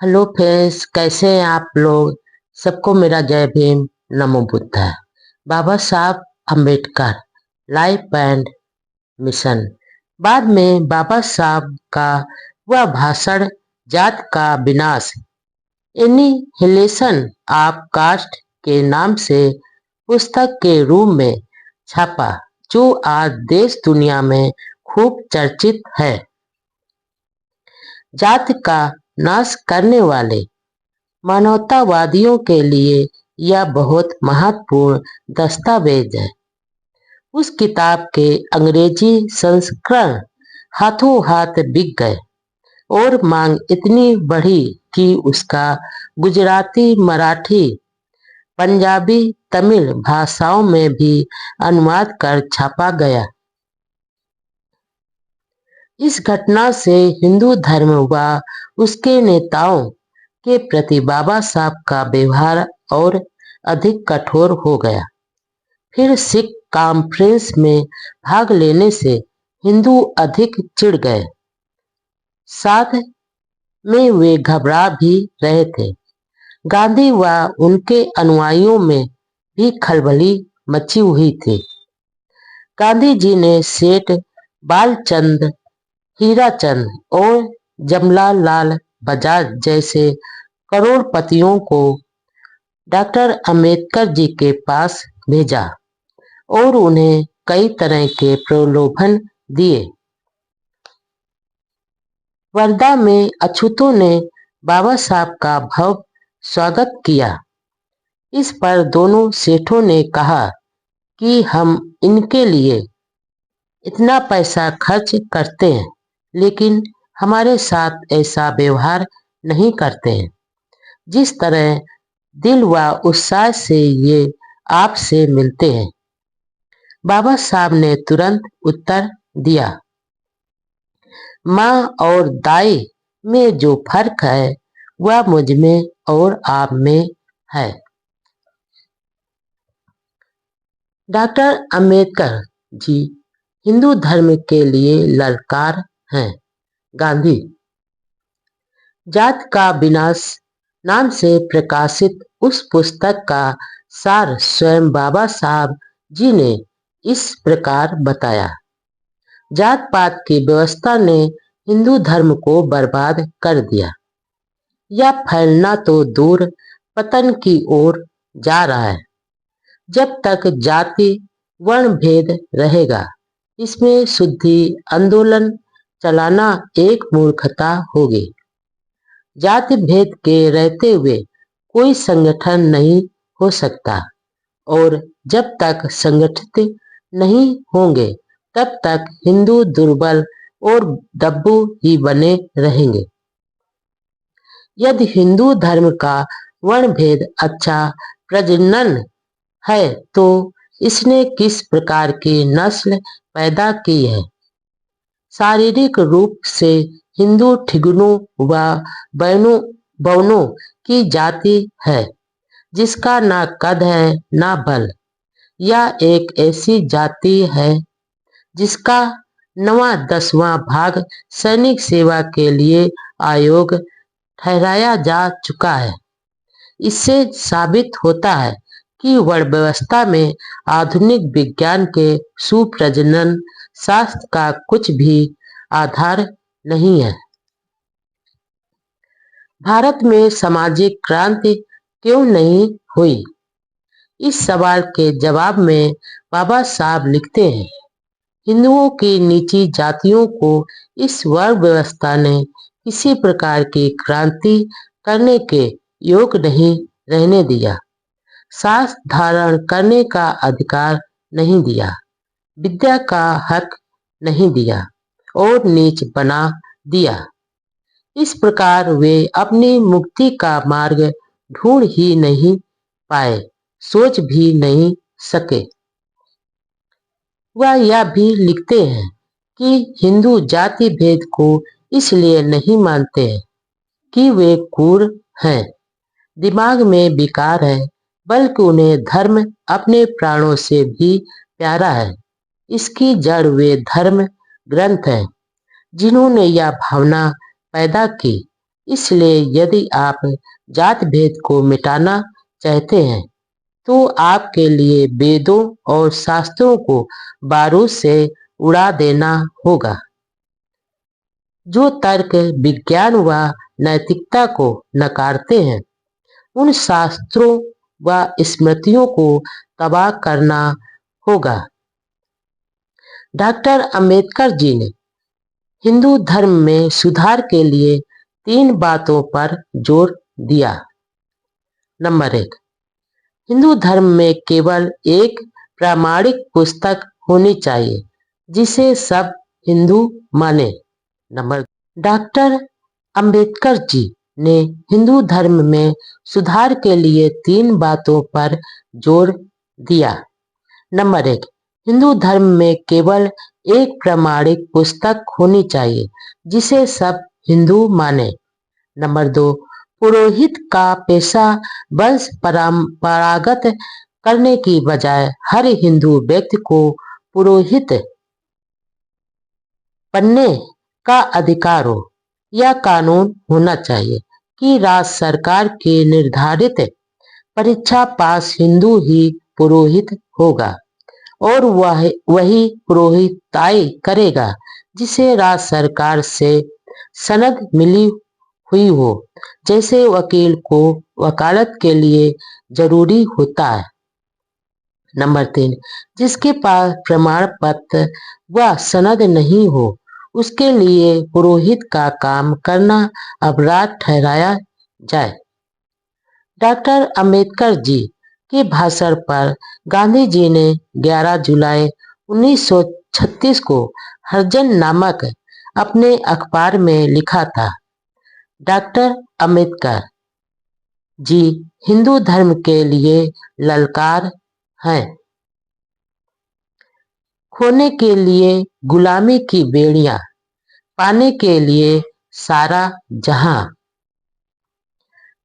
Hello friends, कैसे हैं आप लोग। सबको मेरा जय भीम, नमो बुद्धा। बाबा Saheb Ambedkar life and mission. बाद में बाबा साहब का वह भाषण जात का विनाश, एनिहिलेशन ऑफ कास्ट के नाम से पुस्तक के रूप में छापा, जो आज देश दुनिया में खूब चर्चित है। जात का नाश करने वाले मानवतावादियों के लिए यह बहुत महत्वपूर्ण दस्तावेज है। उस किताब के अंग्रेजी संस्करण हाथों हाथ बिक गए और मांग इतनी बढ़ी कि उसका गुजराती, मराठी, पंजाबी, तमिल भाषाओं में भी अनुवाद कर छापा गया। इस घटना से हिंदू धर्म व उसके नेताओं के प्रति बाबा साहब का व्यवहार और अधिक कठोर हो गया। फिर सिख कॉन्फ्रेंस में भाग लेने से हिंदू अधिक चिढ़ गए। साथ में वे घबरा भी रहे थे। गांधी व उनके अनुयायियों में भी खलबली मची हुई थी। गांधी जी ने सेठ बालचंद, हीराचंद और जमनालाल लाल बजाज जैसे करोड़पतियों को डॉक्टर अंबेडकर जी के पास भेजा और उन्हें कई तरह के प्रलोभन दिए। वर्धा में अछूतों ने बाबा साहब का भव्य स्वागत किया। इस पर दोनों सेठों ने कहा कि हम इनके लिए इतना पैसा खर्च करते हैं, लेकिन हमारे साथ ऐसा व्यवहार नहीं करते हैं जिस तरह दिल व उत्साह से ये आपसे मिलते हैं। बाबा साहब ने तुरंत उत्तर दिया, माँ और दाई में जो फर्क है वह मुझ में और आप में है। डॉक्टर अंबेडकर जी हिंदू धर्म के लिए ललकार हैं। गांधी जात का विनाश नाम से प्रकाशित उस पुस्तक का सार स्वयं बाबा साहब जी ने इस प्रकार बताया। जात पात की व्यवस्था ने हिंदू धर्म को बर्बाद कर दिया। यह फैलना तो दूर, पतन की ओर जा रहा है। जब तक जाति वर्ण भेद रहेगा, इसमें शुद्धि आंदोलन चलाना एक मूर्खता होगी। जाति भेद के रहते हुए कोई संगठन नहीं हो सकता, और जब तक संगठित नहीं होंगे तब तक हिंदू दुर्बल और दब्बू ही बने रहेंगे। यदि हिंदू धर्म का वर्ण भेद अच्छा प्रजनन है तो इसने किस प्रकार की नस्ल पैदा की है। शारीरिक रूप से हिंदू ठिगुनों व बौनों की जाति है, जिसका ना कद है ना बल। यह एक ऐसी जाति है जिसका 9वां-10वां भाग सैनिक सेवा के लिए आयोग ठहराया जा चुका है। इससे साबित होता है कि वर्ण व्यवस्था में आधुनिक विज्ञान के सुप्रजनन शास्त्र का कुछ भी आधार नहीं है। भारत में सामाजिक क्रांति क्यों नहीं हुई? इस सवाल के जवाब में बाबा साहब लिखते हैं, हिंदुओं की नीची जातियों को इस वर्ग व्यवस्था ने किसी प्रकार की क्रांति करने के योग नहीं रहने दिया। शास्त्र धारण करने का अधिकार नहीं दिया, विद्या का हक नहीं दिया और नीच बना दिया। इस प्रकार वे अपनी मुक्ति का मार्ग ढूंढ ही नहीं पाए, सोच भी नहीं सके। वह यह भी लिखते हैं कि हिंदू जाति भेद को इसलिए नहीं मानते हैं कि वे क्रूर हैं, दिमाग में विकार है, बल्कि उन्हें धर्म अपने प्राणों से भी प्यारा है। इसकी जड़ वे धर्म ग्रंथ हैं जिन्होंने यह भावना पैदा की। इसलिए यदि आप जात भेद को मिटाना चाहते हैं तो आपके लिए वेदों और शास्त्रों को बारूद से उड़ा देना होगा। जो तर्क विज्ञान व नैतिकता को नकारते हैं उन शास्त्रों व स्मृतियों को तबाह करना होगा। डॉक्टर अंबेडकर जी ने हिंदू धर्म में सुधार के लिए 3 बातों पर जोर दिया। नंबर 1, हिंदू धर्म में केवल एक प्रामाणिक पुस्तक होनी चाहिए जिसे सब हिंदू माने। नंबर, डॉक्टर अंबेडकर जी ने हिंदू धर्म में सुधार के लिए 3 बातों पर जोर दिया। नंबर 1, हिंदू धर्म में केवल एक प्रामाणिक पुस्तक होनी चाहिए जिसे सब हिंदू माने। नंबर 2, पुरोहित का पेशा वंश परंपरागत करने की बजाय हर हिंदू व्यक्ति को पुरोहित बनने का अधिकार हो। यह कानून होना चाहिए कि राज्य सरकार के निर्धारित परीक्षा पास हिंदू ही पुरोहित होगा और वही पुरोहिताई करेगा जिसे राज्य सरकार से सनद मिली हुई हो, जैसे वकील को वकालत के लिए जरूरी होता है। नंबर 3, जिसके पास प्रमाण पत्र व सनद नहीं हो उसके लिए पुरोहित का काम करना अपराध ठहराया जाए। डॉक्टर अंबेडकर जी के भाषण पर गांधी जी ने 11 जुलाई 1936 को हरिजन नामक अपने अखबार में लिखा था, डॉक्टर अंबेडकर जी हिंदू धर्म के लिए ललकार हैं। खोने के लिए गुलामी की बेड़ियां, पाने के लिए सारा जहां।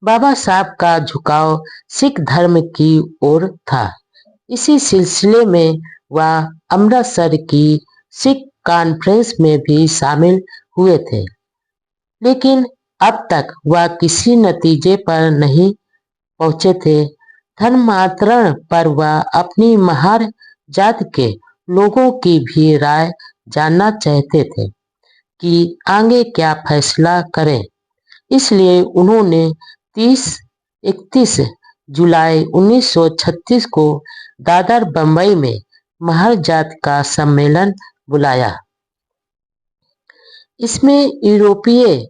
बाबा साहब का झुकाव सिख धर्म की ओर था। इसी सिलसिले में वह अमृतसर की सिख कॉन्फ्रेंस में भी शामिल हुए थे, लेकिन अब तक वह किसी नतीजे पर नहीं पहुंचे थे। धर्मांतरण पर वह अपनी महार जात के लोगों की भी राय जानना चाहते थे कि आगे क्या फैसला करें। इसलिए उन्होंने 31 जुलाई 1936 को दादर बंबई में महार जात का सम्मेलन बुलाया। इसमें यूरोपीय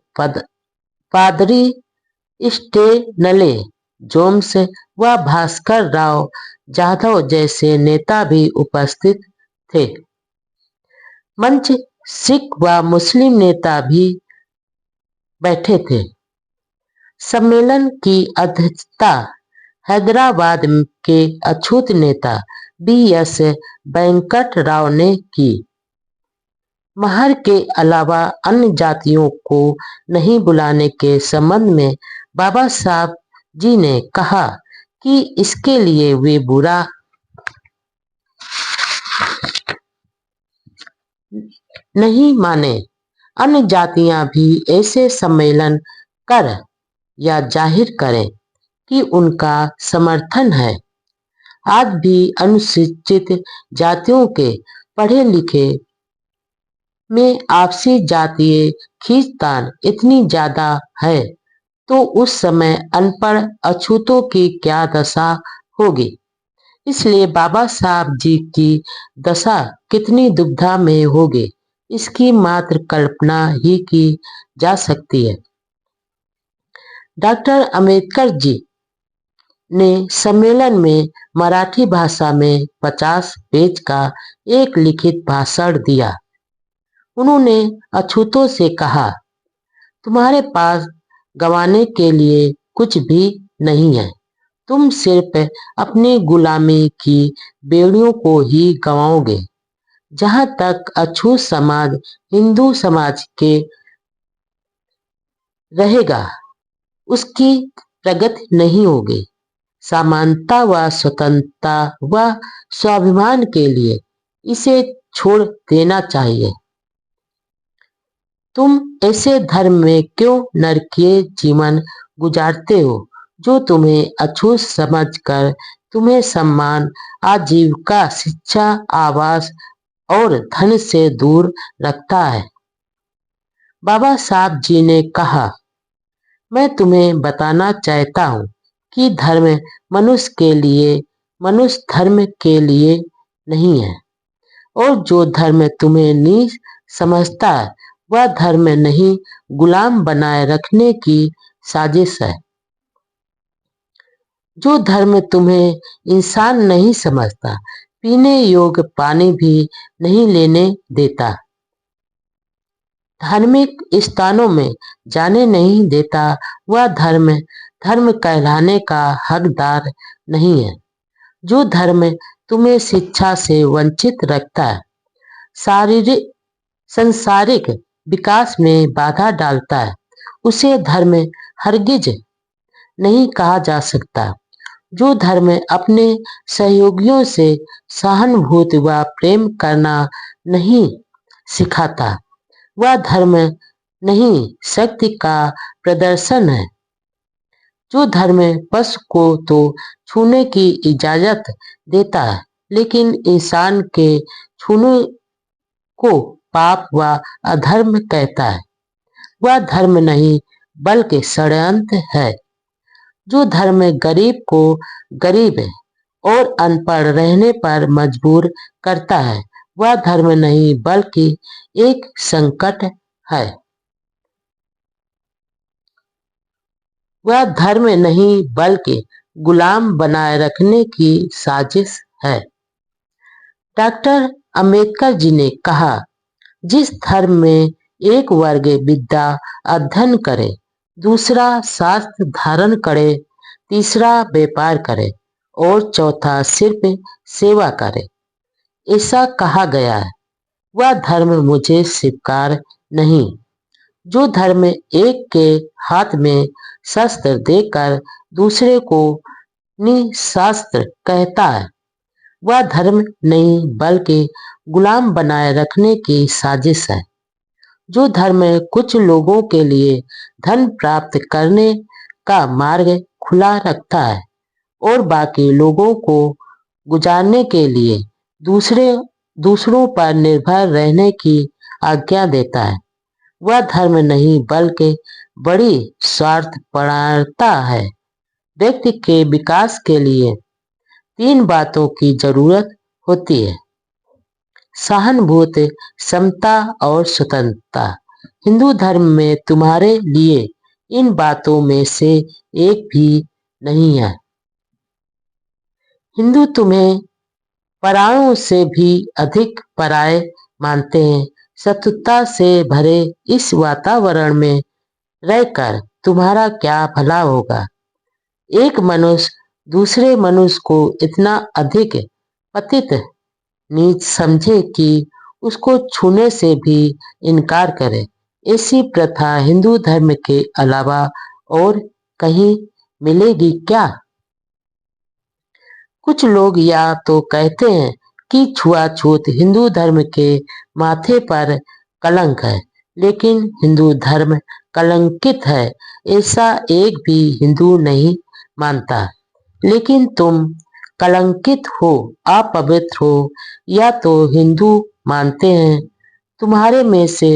पादरी स्टेनले जोम्स व भास्कर राव जाधव जैसे नेता भी उपस्थित थे। मंच सिख व मुस्लिम नेता भी बैठे थे। सम्मेलन की अध्यक्षता हैदराबाद के अछूत नेता बी.एस. वेंकट राव ने की। महार के अलावा अन्य जातियों को नहीं बुलाने के संबंध में बाबा साहब जी ने कहा कि इसके लिए वे बुरा नहीं माने। अन्य जातियां भी ऐसे सम्मेलन कर या जाहिर करें कि उनका समर्थन है। आज भी अनुसूचित जातियों के पढ़े लिखे में आपसी जातीय खींचतान इतनी ज्यादा है तो उस समय अनपढ़ अछूतों की क्या दशा होगी। इसलिए बाबा साहब जी की दशा कितनी दुविधा में होगी इसकी मात्र कल्पना ही की जा सकती है। डॉक्टर अंबेडकर जी ने सम्मेलन में मराठी भाषा में 50 पेज का एक लिखित भाषण दिया। उन्होंने अछूतों से कहा, तुम्हारे पास गंवाने के लिए कुछ भी नहीं है। तुम सिर्फ अपनी गुलामी की बेड़ियों को ही गंवाओगे। जहां तक अछूत समाज हिंदू समाज के रहेगा उसकी प्रगति नहीं होगी। समानता व स्वतंत्रता व स्वाभिमान के लिए इसे छोड़ देना चाहिए। तुम ऐसे धर्म में क्यों नरकीय जीवन गुजारते हो जो तुम्हें अछूत समझकर तुम्हें सम्मान, आजीविका, शिक्षा, आवास और धन से दूर रखता है। बाबा साहब जी ने कहा, मैं तुम्हें बताना चाहता हूँ कि धर्म मनुष्य के लिए, मनुष्य धर्म के लिए नहीं है। और जो धर्म तुम्हें नीच समझता है वह धर्म नहीं, गुलाम बनाए रखने की साजिश है। जो धर्म तुम्हें इंसान नहीं समझता, पीने योग्य पानी भी नहीं लेने देता, धार्मिक स्थानों में जाने नहीं देता, वह धर्म धर्म कहलाने का हकदार नहीं है। जो धर्म तुम्हें शिक्षा से वंचित रखता है, शारीरिक संसारिक विकास में बाधा डालता है, उसे धर्म हरगिज नहीं कहा जा सकता। जो धर्म अपने सहयोगियों से सहानुभूति व प्रेम करना नहीं सिखाता, वह धर्म नहीं, शक्ति का प्रदर्शन है। जो धर्म पशु को तो छूने की इजाजत देता है, लेकिन इंसान के छूने को पाप व अधर्म कहता है, वह धर्म नहीं बल्कि षड्यंत्र है। जो धर्म गरीब को गरीब और अनपढ़ रहने पर मजबूर करता है, वह धर्म नहीं बल्कि एक संकट है। वह धर्म नहीं बल्कि गुलाम बनाए रखने की साजिश है। डॉक्टर अंबेडकर जी ने कहा, जिस धर्म में एक वर्ग विद्या अध्ययन करे, दूसरा शास्त्र धारण करे, तीसरा व्यापार करे और चौथा सिर्फ सेवा करे, ऐसा कहा गया है, वह धर्म मुझे स्वीकार नहीं। जो धर्म एक के हाथ में शस्त्र देकर दूसरे को निशस्त्र कहता है, वह धर्म नहीं बल्कि गुलाम बनाए रखने की साजिश है। जो धर्म कुछ लोगों के लिए धन प्राप्त करने का मार्ग खुला रखता है और बाकी लोगों को गुजारने के लिए दूसरों पर निर्भर रहने की आज्ञा देता है, वह धर्म नहीं बल्कि बड़ी स्वार्थपरता है। व्यक्ति के विकास के लिए 3 बातों की जरूरत होती है: सहानुभूति, समता और स्वतंत्रता। हिंदू धर्म में तुम्हारे लिए इन बातों में से एक भी नहीं है। हिंदू तुम्हें परायों से भी अधिक पराये मानते हैं। शत्रुता से भरे इस वातावरण में रहकर तुम्हारा क्या भला होगा? एक मनुष्य दूसरे मनुष्य को इतना अधिक पतित नीच समझे कि उसको छूने से भी इनकार करे, ऐसी प्रथा हिंदू धर्म के अलावा और कहीं मिलेगी क्या? कुछ लोग या तो कहते हैं कि छुआछूत हिंदू धर्म के माथे पर कलंक है, लेकिन हिंदू धर्म कलंकित है ऐसा एक भी हिंदू नहीं मानता। लेकिन तुम कलंकित हो, अपवित्र हो, या तो हिंदू मानते हैं। तुम्हारे में से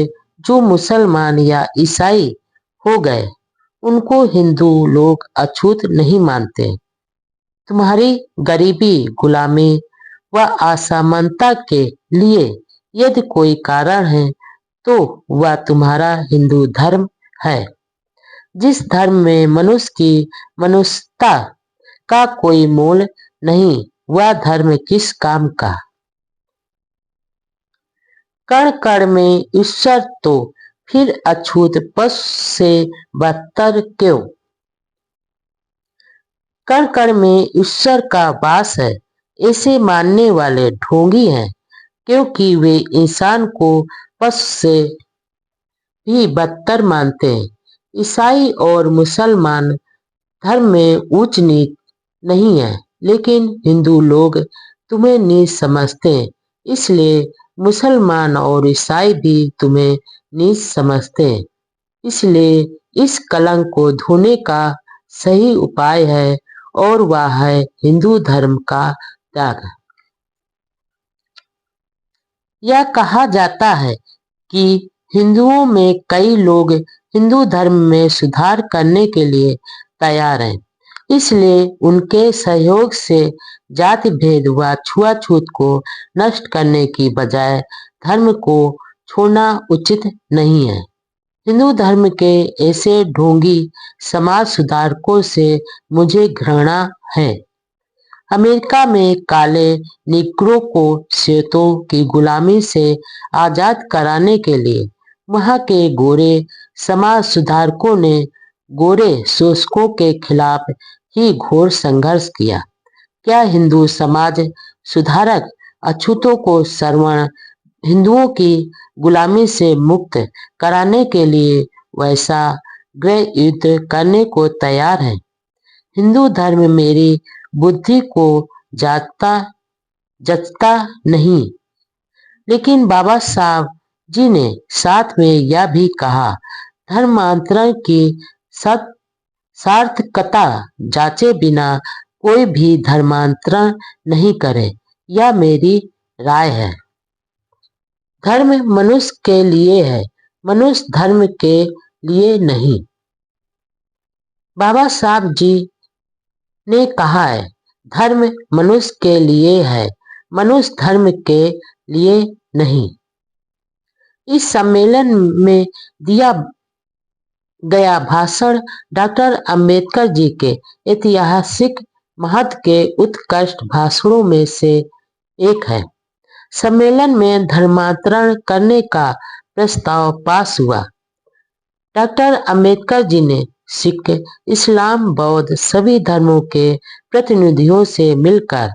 जो मुसलमान या ईसाई हो गए, उनको हिंदू लोग अछूत नहीं मानते। तुम्हारी गरीबी, गुलामी व असमानता के लिए यदि कोई कारण है, तो वह तुम्हारा हिंदू धर्म है। जिस धर्म में मनुष्य की मनुष्यता का कोई मोल नहीं, वह धर्म किस काम का? कण कण में ईश्वर तो फिर अछूत पशु से बदतर क्यों? कण कण में ईश्वर का वास है, ऐसे मानने वाले ढोंगी हैं, क्योंकि वे इंसान को पशु से भी बदतर मानते हैं। ईसाई और मुसलमान धर्म में ऊंच नीच नहीं है, लेकिन हिंदू लोग तुम्हें नीच समझते हैं, इसलिए मुसलमान और ईसाई भी तुम्हें नीच समझते हैं। इसलिए इस कलंक को धोने का सही उपाय है और वह है हिंदू धर्म का त्याग। यह कहा जाता है कि हिंदुओं में कई लोग हिंदू धर्म में सुधार करने के लिए तैयार हैं। इसलिए उनके सहयोग से जाति भेद व छुआछूत को नष्ट करने की बजाय धर्म को छोड़ना उचित नहीं है। हिंदू धर्म के ऐसे ढोंगी समाज सुधारकों से मुझे घृणा है। अमेरिका में काले निग्रो को श्वेतों की गुलामी से आजाद कराने के लिए वहां के गोरे समाज सुधारकों ने गोरे शोषकों के खिलाफ ही घोर संघर्ष किया। क्या हिंदू समाज सुधारक अछूतों को श्रवण हिंदुओं की गुलामी से मुक्त कराने के लिए वैसा गृह युद्ध करने को तैयार है? हिंदू धर्म मेरी बुद्धि को जाता जचता नहीं। लेकिन बाबा साहब जी ने साथ में यह भी कहा, धर्मांतरण की सार्थकता जांचे बिना कोई भी धर्मांतरण नहीं करे। यह मेरी राय है। धर्म मनुष्य के लिए है, मनुष्य धर्म के लिए नहीं। बाबा साहब जी ने कहा है, धर्म मनुष्य के लिए है, मनुष्य धर्म के लिए नहीं। इस सम्मेलन में दिया गया भाषण डॉक्टर अंबेडकर जी के ऐतिहासिक महत्व के उत्कृष्ट भाषणों में से एक है। सम्मेलन में धर्मांतरण करने का प्रस्ताव पास हुआ। डॉक्टर अंबेडकर जी ने सिख, इस्लाम, बौद्ध सभी धर्मों के प्रतिनिधियों से मिलकर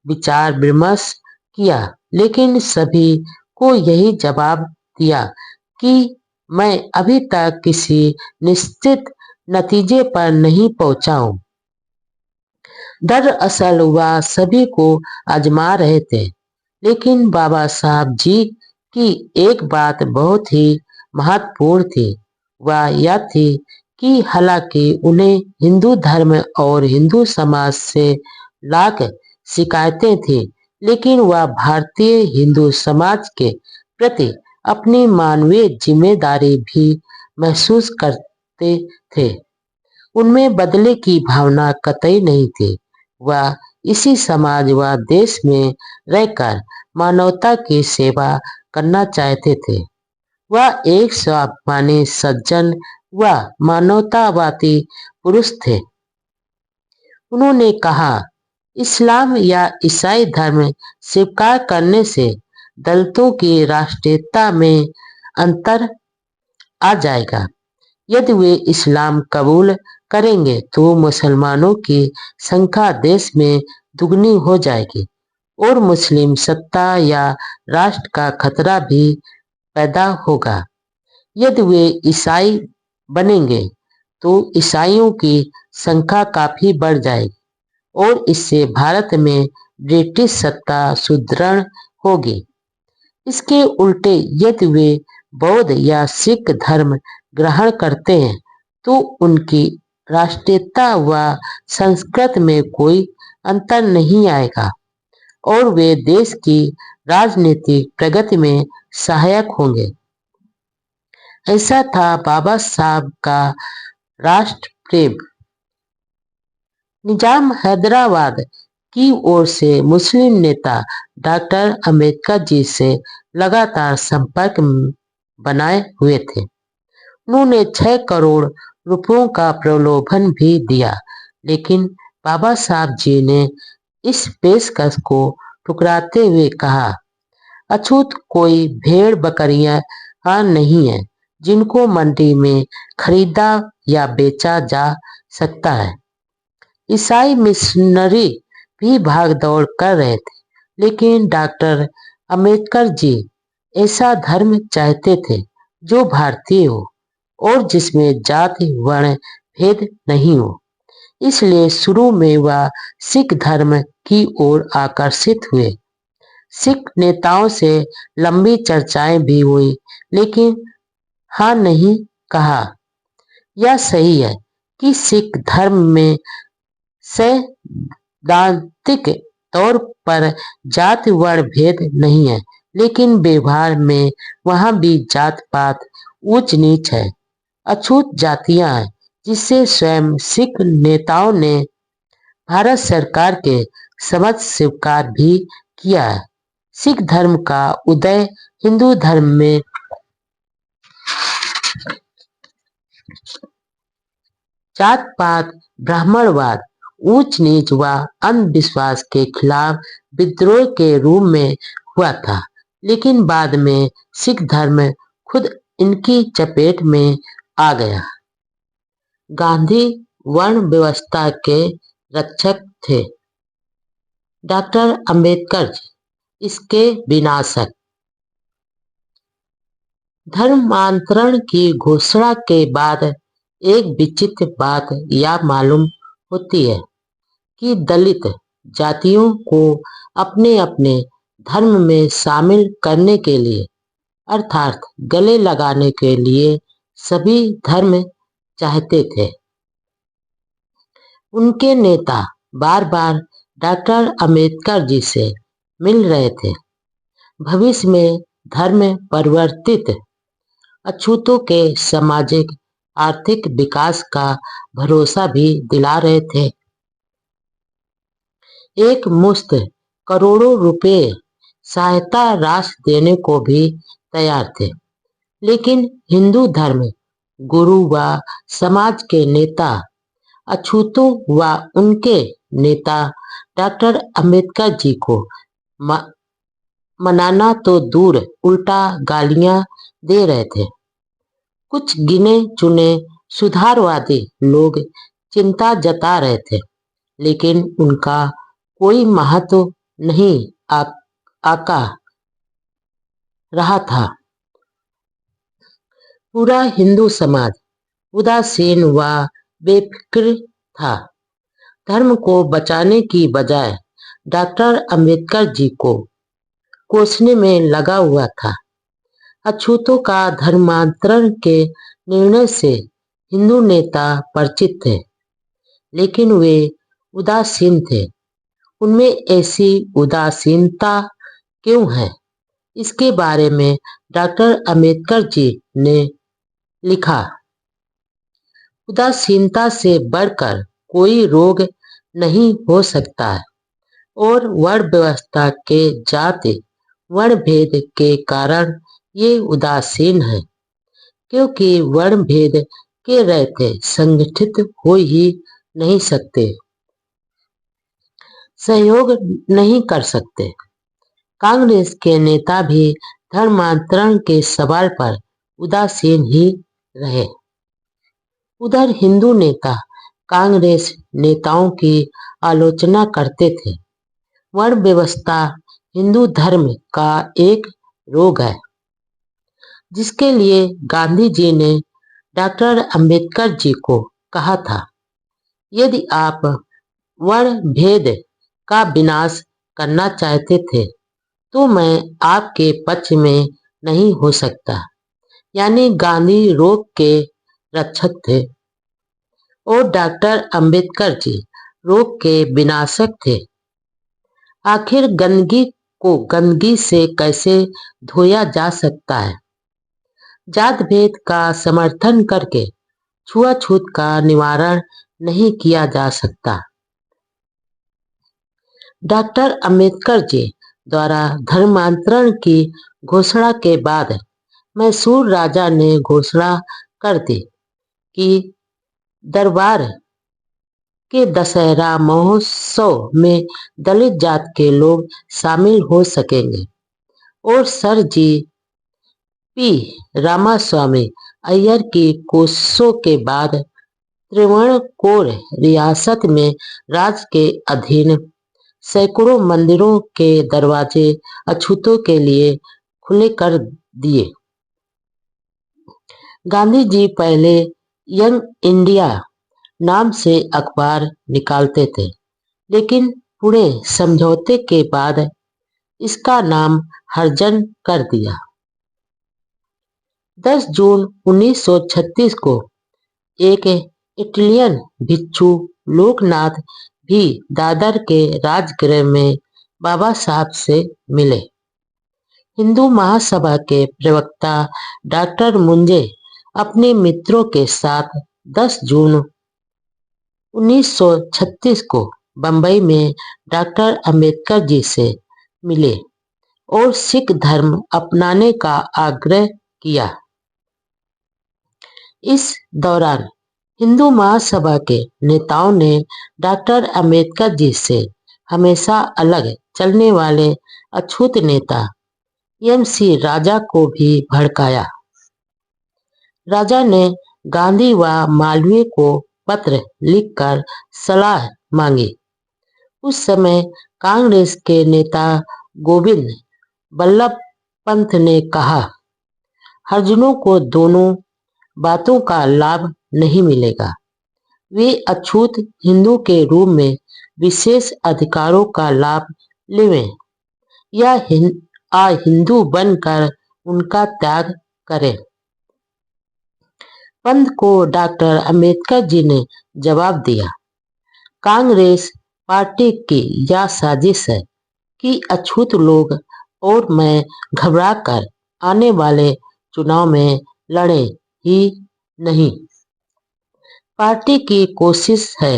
विचार विमर्श किया, लेकिन सभी को यही जवाब दिया कि मैं अभी तक किसी निश्चित नतीजे पर नहीं पहुंचा हूं। दरअसल वह सभी को आजमा रहे थे, लेकिन बाबा साहब जी की एक बात बहुत ही महत्वपूर्ण थी। वह यह थी कि हालांकि उन्हें हिंदू धर्म और हिंदू समाज से लाख शिकायतें थी, लेकिन वह भारतीय हिंदू समाज के प्रति अपनी मानवीय जिम्मेदारी भी महसूस करते थे। उनमें बदले की भावना कतई नहीं थी। वह इसी समाज व देश में रहकर मानवता की सेवा करना चाहते थे। वह एक स्वाभिमानी सज्जन व मानवतावादी पुरुष थे। उन्होंने कहा, इस्लाम या ईसाई धर्म स्वीकार करने से दलितों की राष्ट्रीयता में अंतर आ जाएगा। यदि वे इस्लाम कबूल करेंगे तो मुसलमानों की संख्या देश में दुगनी हो जाएगी और मुस्लिम सत्ता या राष्ट्र का खतरा भी पैदा होगा। यदि वे ईसाई बनेंगे तो ईसाइयों की संख्या काफी बढ़ जाएगी और इससे भारत में ब्रिटिश सत्ता सुदृढ़ होगी। इसके उल्टे यदि वे बौद्ध या सिख धर्म ग्रहण करते हैं तो उनकी राष्ट्रीयता व संस्कृति में कोई अंतर नहीं आएगा और वे देश की राजनीतिक प्रगति में सहायक होंगे। ऐसा था बाबा साहब का राष्ट्र प्रेम। निजाम हैदराबाद की ओर से मुस्लिम नेता डॉक्टर अंबेडकर जी से लगातार संपर्क बनाए हुए थे। उन्होंने 6 करोड़ रुपयों का प्रलोभन भी दिया, लेकिन बाबा साहब जी ने इस पेशकश को ठुकराते हुए कहा, अछूत कोई भेड़ बकरियां नहीं है जिनको मंडी में खरीदा या बेचा जा सकता है। ईसाई मिशनरी भी भाग दौड़ कर रहे थे, लेकिन डॉक्टर अंबेडकर जी ऐसा धर्म चाहते थे जो भारतीय हो और जिसमें जाति वर्ण भेद नहीं हो। इसलिए शुरू में वह सिख धर्म की ओर आकर्षित हुए। सिख नेताओं से लंबी चर्चाएं भी हुई, लेकिन हाँ नहीं कहा। यह सही है कि सिख धर्म में सैद्धांतिक तौर पर जाति वर्ण भेद नहीं है, लेकिन व्यवहार में वहाँ भी जात पात ऊंच नीच है, अछूत जातियां हैं, जिसे स्वयं सिख नेताओं ने भारत सरकार के समक्ष स्वीकार भी किया है। सिख धर्म का उदय हिंदू धर्म में जात पात, ब्राह्मणवाद, ऊंच नीच व अंधविश्वास के खिलाफ विद्रोह के रूप में हुआ था, लेकिन बाद में सिख धर्म खुद इनकी चपेट में आ गया। गांधी वर्ण व्यवस्था के रक्षक थे, डॉक्टर अंबेडकर इसके विनाशक। धर्मांतरण की घोषणा के बाद एक विचित्र बात यह मालूम होती है कि दलित जातियों को अपने अपने धर्म में शामिल करने के लिए अर्थात गले लगाने के लिए सभी धर्म चाहते थे। उनके नेता बार बार डॉक्टर अंबेडकर जी से मिल रहे थे, भविष्य में धर्म परिवर्तित अछूतों के सामाजिक आर्थिक विकास का भरोसा भी दिला रहे थे। एक मुश्त करोड़ों रुपए सहायता राशि देने को भी तैयार थे, लेकिन हिंदू धर्म गुरु व समाज के नेता अछूतों व उनके नेता डॉक्टर अंबेडकर जी को मनाना तो दूर उल्टा गालियां दे रहे थे। कुछ गिने चुने सुधारवादी लोग चिंता जता रहे थे, लेकिन उनका कोई महत्व नहीं आका रहा था। पूरा हिंदू समाज उदासीन व बेफिक्र था। धर्म को बचाने की बजाय डॉक्टर अंबेडकर जी को कोसने में लगा हुआ था। अछूतों का धर्मांतरण के निर्णय से हिंदू नेता परिचित थे, लेकिन वे उदासीन थे। उनमें ऐसी उदासीनता क्यों है, इसके बारे में डॉक्टर अंबेडकर जी ने लिखा, उदासीनता से बढ़कर कोई रोग नहीं हो सकता है और वर्ण व्यवस्था के जाति वर्ण भेद के कारण ये उदासीन है, क्योंकि वर्ण भेद के रहते संगठित हो ही नहीं सकते, सहयोग नहीं कर सकते। कांग्रेस के नेता भी धर्मांतरण के सवाल पर उदासीन ही रहे। उधर हिंदू नेता कांग्रेस नेताओं की आलोचना करते थे। वर्ण व्यवस्था हिंदू धर्म का एक रोग है, जिसके लिए गांधी जी ने डॉक्टर अंबेडकर जी को कहा था, यदि आप वर्ण भेद का विनाश करना चाहते थे तो मैं आपके पक्ष में नहीं हो सकता। यानी गांधी रोग के रक्षक थे और डॉक्टर अंबेडकर जी रोग के विनाशक थे। आखिर गंदगी को गंदगी से कैसे धोया जा सकता है? जात भेद का समर्थन करके छुआछूत का निवारण नहीं किया जा सकता। डॉक्टर अंबेडकर जी द्वारा धर्मांतरण की घोषणा के बाद मैसूर राजा ने घोषणा कर दी कि दरबार के दशहरा महोत्सव में दलित जात के लोग शामिल हो सकेंगे और sir G P Ramaswami Iyer की कोशिशों के बाद त्रिवणकोर रियासत में राज के अधीन सैकड़ों मंदिरों के दरवाजे अछूतों के लिए खुले कर दिए। गांधी जी पहले यंग इंडिया नाम से अखबार निकालते थे, लेकिन पुणे समझौते के बाद इसका नाम हरिजन कर दिया। 10 जून 1936 को एक इटालियन भिक्षु लोकनाथ भी दादर के राजगृह में बाबा साहब से मिले। हिंदू महासभा के प्रवक्ता डॉक्टर मुंजे अपने मित्रों के साथ 10 जून 1936 को बंबई में डॉक्टर अंबेडकर जी से मिले और सिख धर्म अपनाने का आग्रह किया। इस दौरान हिंदू महासभा के नेताओं ने डॉक्टर अंबेडकर जी से हमेशा अलग चलने वाले अछूत नेता एम.सी. राजा को भी भड़काया। राजा ने गांधी व मालवीय को पत्र लिखकर सलाह मांगी। उस समय कांग्रेस के नेता गोविंद बल्लभ पंत ने कहा, हरिजनों को दोनों बातों का लाभ नहीं मिलेगा। वे अछूत हिंदू के रूप में विशेष अधिकारों का लाभ लेवें या हिंदू बनकर उनका त्याग करें। पंत को डॉक्टर अंबेडकर जी ने जवाब दिया, कांग्रेस पार्टी की यह साजिश है कि अछूत लोग और मैं घबराकर आने वाले चुनाव में लड़े ही नहीं। पार्टी की कोशिश है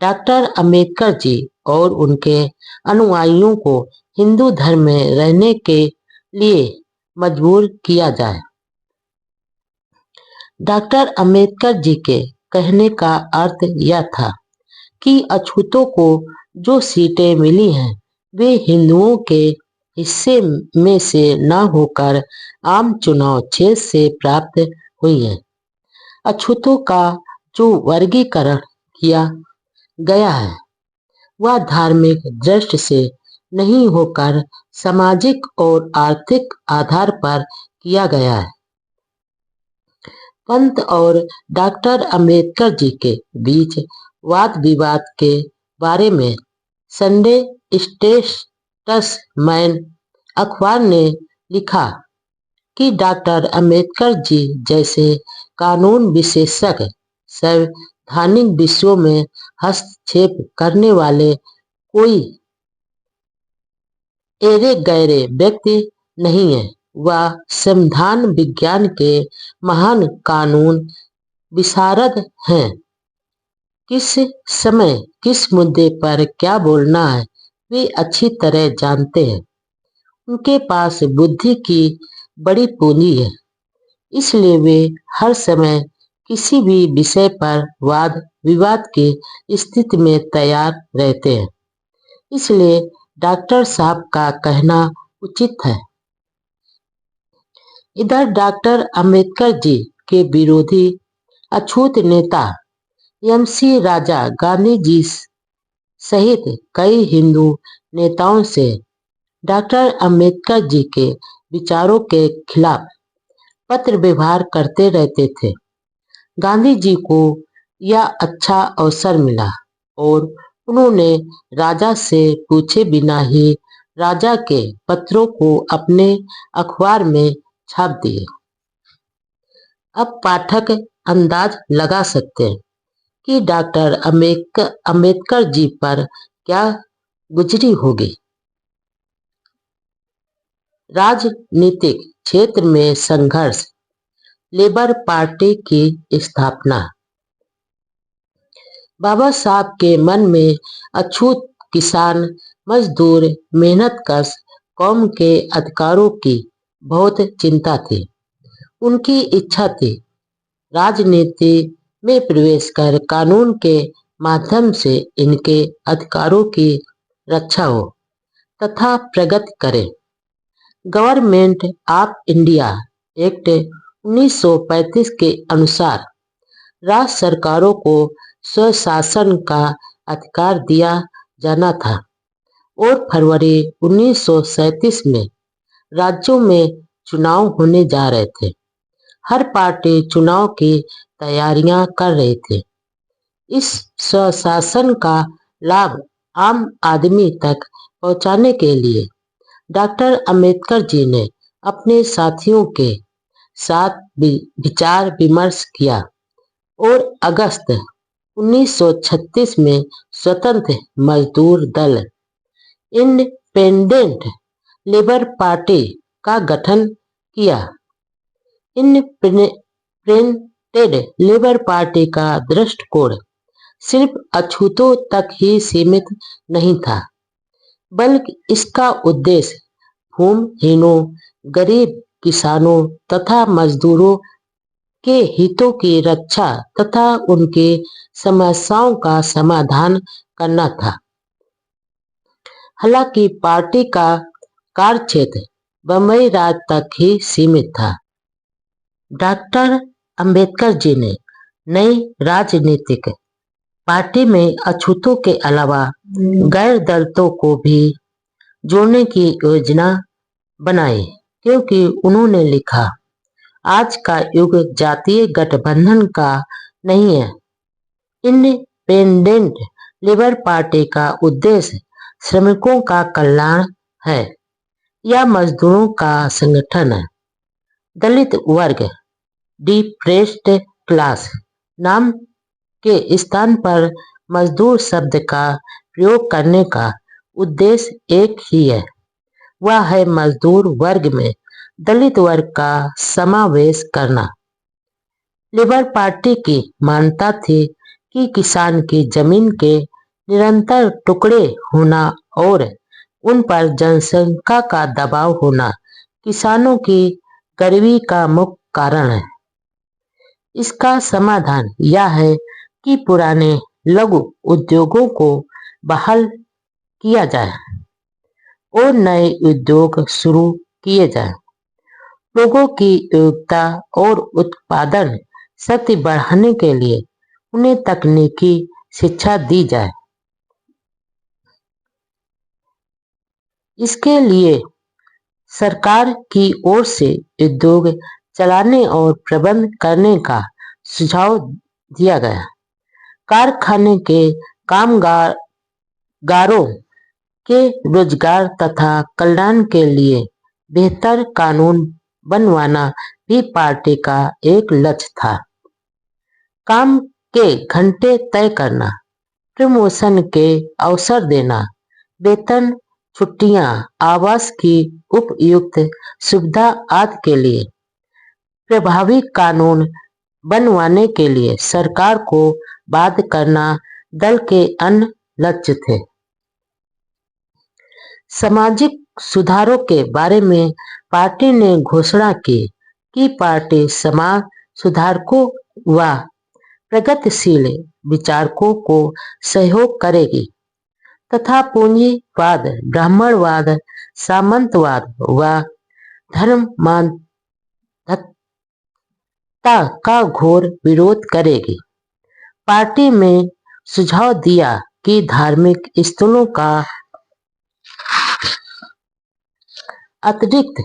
डॉक्टर अंबेडकर जी और उनके अनुयायियों को हिंदू धर्म में रहने के लिए मजबूर किया जाए। डॉक्टर अंबेडकर जी के कहने का अर्थ यह था कि अछूतों को जो सीटें मिली हैं वे हिंदुओं के हिस्से में से न होकर आम चुनाव क्षेत्र से प्राप्त हुई हैं। अछूतों का जो वर्गीकरण किया गया है वह धार्मिक दृष्टि से नहीं होकर सामाजिक और आर्थिक आधार पर किया गया है। पंत और डॉक्टर अंबेडकर जी के बीच वाद विवाद के बारे में संडे स्टेट्समैन अखबार ने लिखा कि डॉक्टर अंबेडकर जी जैसे कानून विशेषज्ञ संवैधानिक विषयों में हस्तक्षेप करने वाले कोई एरे गैरे व्यक्ति नहीं है। वह संविधान विज्ञान के महान कानून विशारद हैं। किस समय किस मुद्दे पर क्या बोलना है वे अच्छी तरह जानते हैं। उनके पास बुद्धि की बड़ी पूंजी है, इसलिए वे हर समय किसी भी विषय पर वाद विवाद की स्थिति में तैयार रहते हैं। इसलिए डॉक्टर साहब का कहना उचित है। इधर डॉक्टर अंबेडकर जी के विरोधी अछूत नेता एम.सी. राजा गांधी जी सहित कई हिंदू नेताओं से डॉक्टर अंबेडकर जी के विचारों के खिलाफ पत्र व्यवहार करते रहते थे। गांधी जी को यह अच्छा अवसर मिला और उन्होंने राजा से पूछे बिना ही राजा के पत्रों को अपने अखबार में छाप दिए। अब पाठक अंदाज लगा सकते हैं कि डॉक्टर अंबेडकर जी पर क्या गुजरी होगी। राजनीतिक क्षेत्र में संघर्ष, लेबर पार्टी की स्थापना। बाबा साहब के मन में अछूत किसान मजदूर मेहनतकश कौम के अधिकारों की बहुत चिंता थी। उनकी इच्छा थी राजनीति में प्रवेश कर कानून के माध्यम से इनके अधिकारों की रक्षा हो तथा प्रगति करे। गवर्नमेंट ऑफ इंडिया एक्ट 1935 के अनुसार राज्य सरकारों को स्वशासन का अधिकार दिया जाना था और फरवरी 1937 में राज्यों में चुनाव होने जा रहे थे। हर पार्टी चुनाव की तैयारियां कर रही थी। इस स्वशासन का लाभ आम आदमी तक पहुंचाने के लिए डॉक्टर अंबेडकर जी ने अपने साथियों के साथ विचार विमर्श किया और अगस्त 1936 में स्वतंत्र मजदूर दल इंडिपेंडेंट लेबर पार्टी का गठन किया। इंडिपेंडेंट लेबर पार्टी का दृष्टिकोण सिर्फ अछूतों तक ही सीमित नहीं था, बल्कि इसका उद्देश्य भूमिहीनों, गरीब किसानों तथा मजदूरों के हितों की रक्षा तथा उनकी समस्याओं का समाधान करना था। हालांकि पार्टी का कार्यक्षेत्र बम्बई राज तक ही सीमित था। डॉक्टर अंबेडकर जी ने नई राजनीतिक पार्टी में अछूतों के अलावा गैर दलितों को भी जोड़ने की योजना बनाई, क्योंकि उन्होंने लिखा, आज का युग जातीय गठबंधन का नहीं है। इंडिपेंडेंट लेबर पार्टी का उद्देश्य श्रमिकों का कल्याण है या मजदूरों का संगठन है। दलित वर्ग डिप्रेस्ड क्लास नाम के स्थान पर मजदूर शब्द का प्रयोग करने का उद्देश्य एक ही है, वह है मजदूर वर्ग में दलित वर्ग का समावेश करना। लेबर पार्टी की मान्यता थी कि किसान की जमीन के निरंतर टुकड़े होना और उन पर जनसंख्या का दबाव होना किसानों की गरीबी का मुख्य कारण है। इसका समाधान यह है कि पुराने लघु उद्योगों को बहाल किया जाए और नए उद्योग शुरू किए जाएं। लोगों की योग्यता और उत्पादन शक्ति बढ़ाने के लिए उन्हें तकनीकी शिक्षा दी जाए। इसके लिए सरकार की ओर से उद्योग चलाने और प्रबंध करने का सुझाव दिया गया। कारखाने के कामगारों के रोजगार तथा कल्याण के लिए बेहतर कानून बनवाना भी पार्टी का एक लक्ष्य था। काम के घंटे तय करना, प्रमोशन के अवसर देना, वेतन, छुट्टियां, आवास की उपयुक्त सुविधा आदि के लिए प्रभावी कानून बनवाने के लिए सरकार को बाध्य करना दल के अन्य लक्ष्य थे। सामाजिक सुधारों के बारे में पार्टी ने घोषणा की कि पार्टी समाज सुधारकों व प्रगतिशील विचारकों को सहयोग करेगी तथा पूंजीवाद, ब्राह्मणवाद, सामंतवाद व धर्मांधता का घोर विरोध करेगी। पार्टी में सुझाव दिया कि धार्मिक स्थलों का अतिरिक्त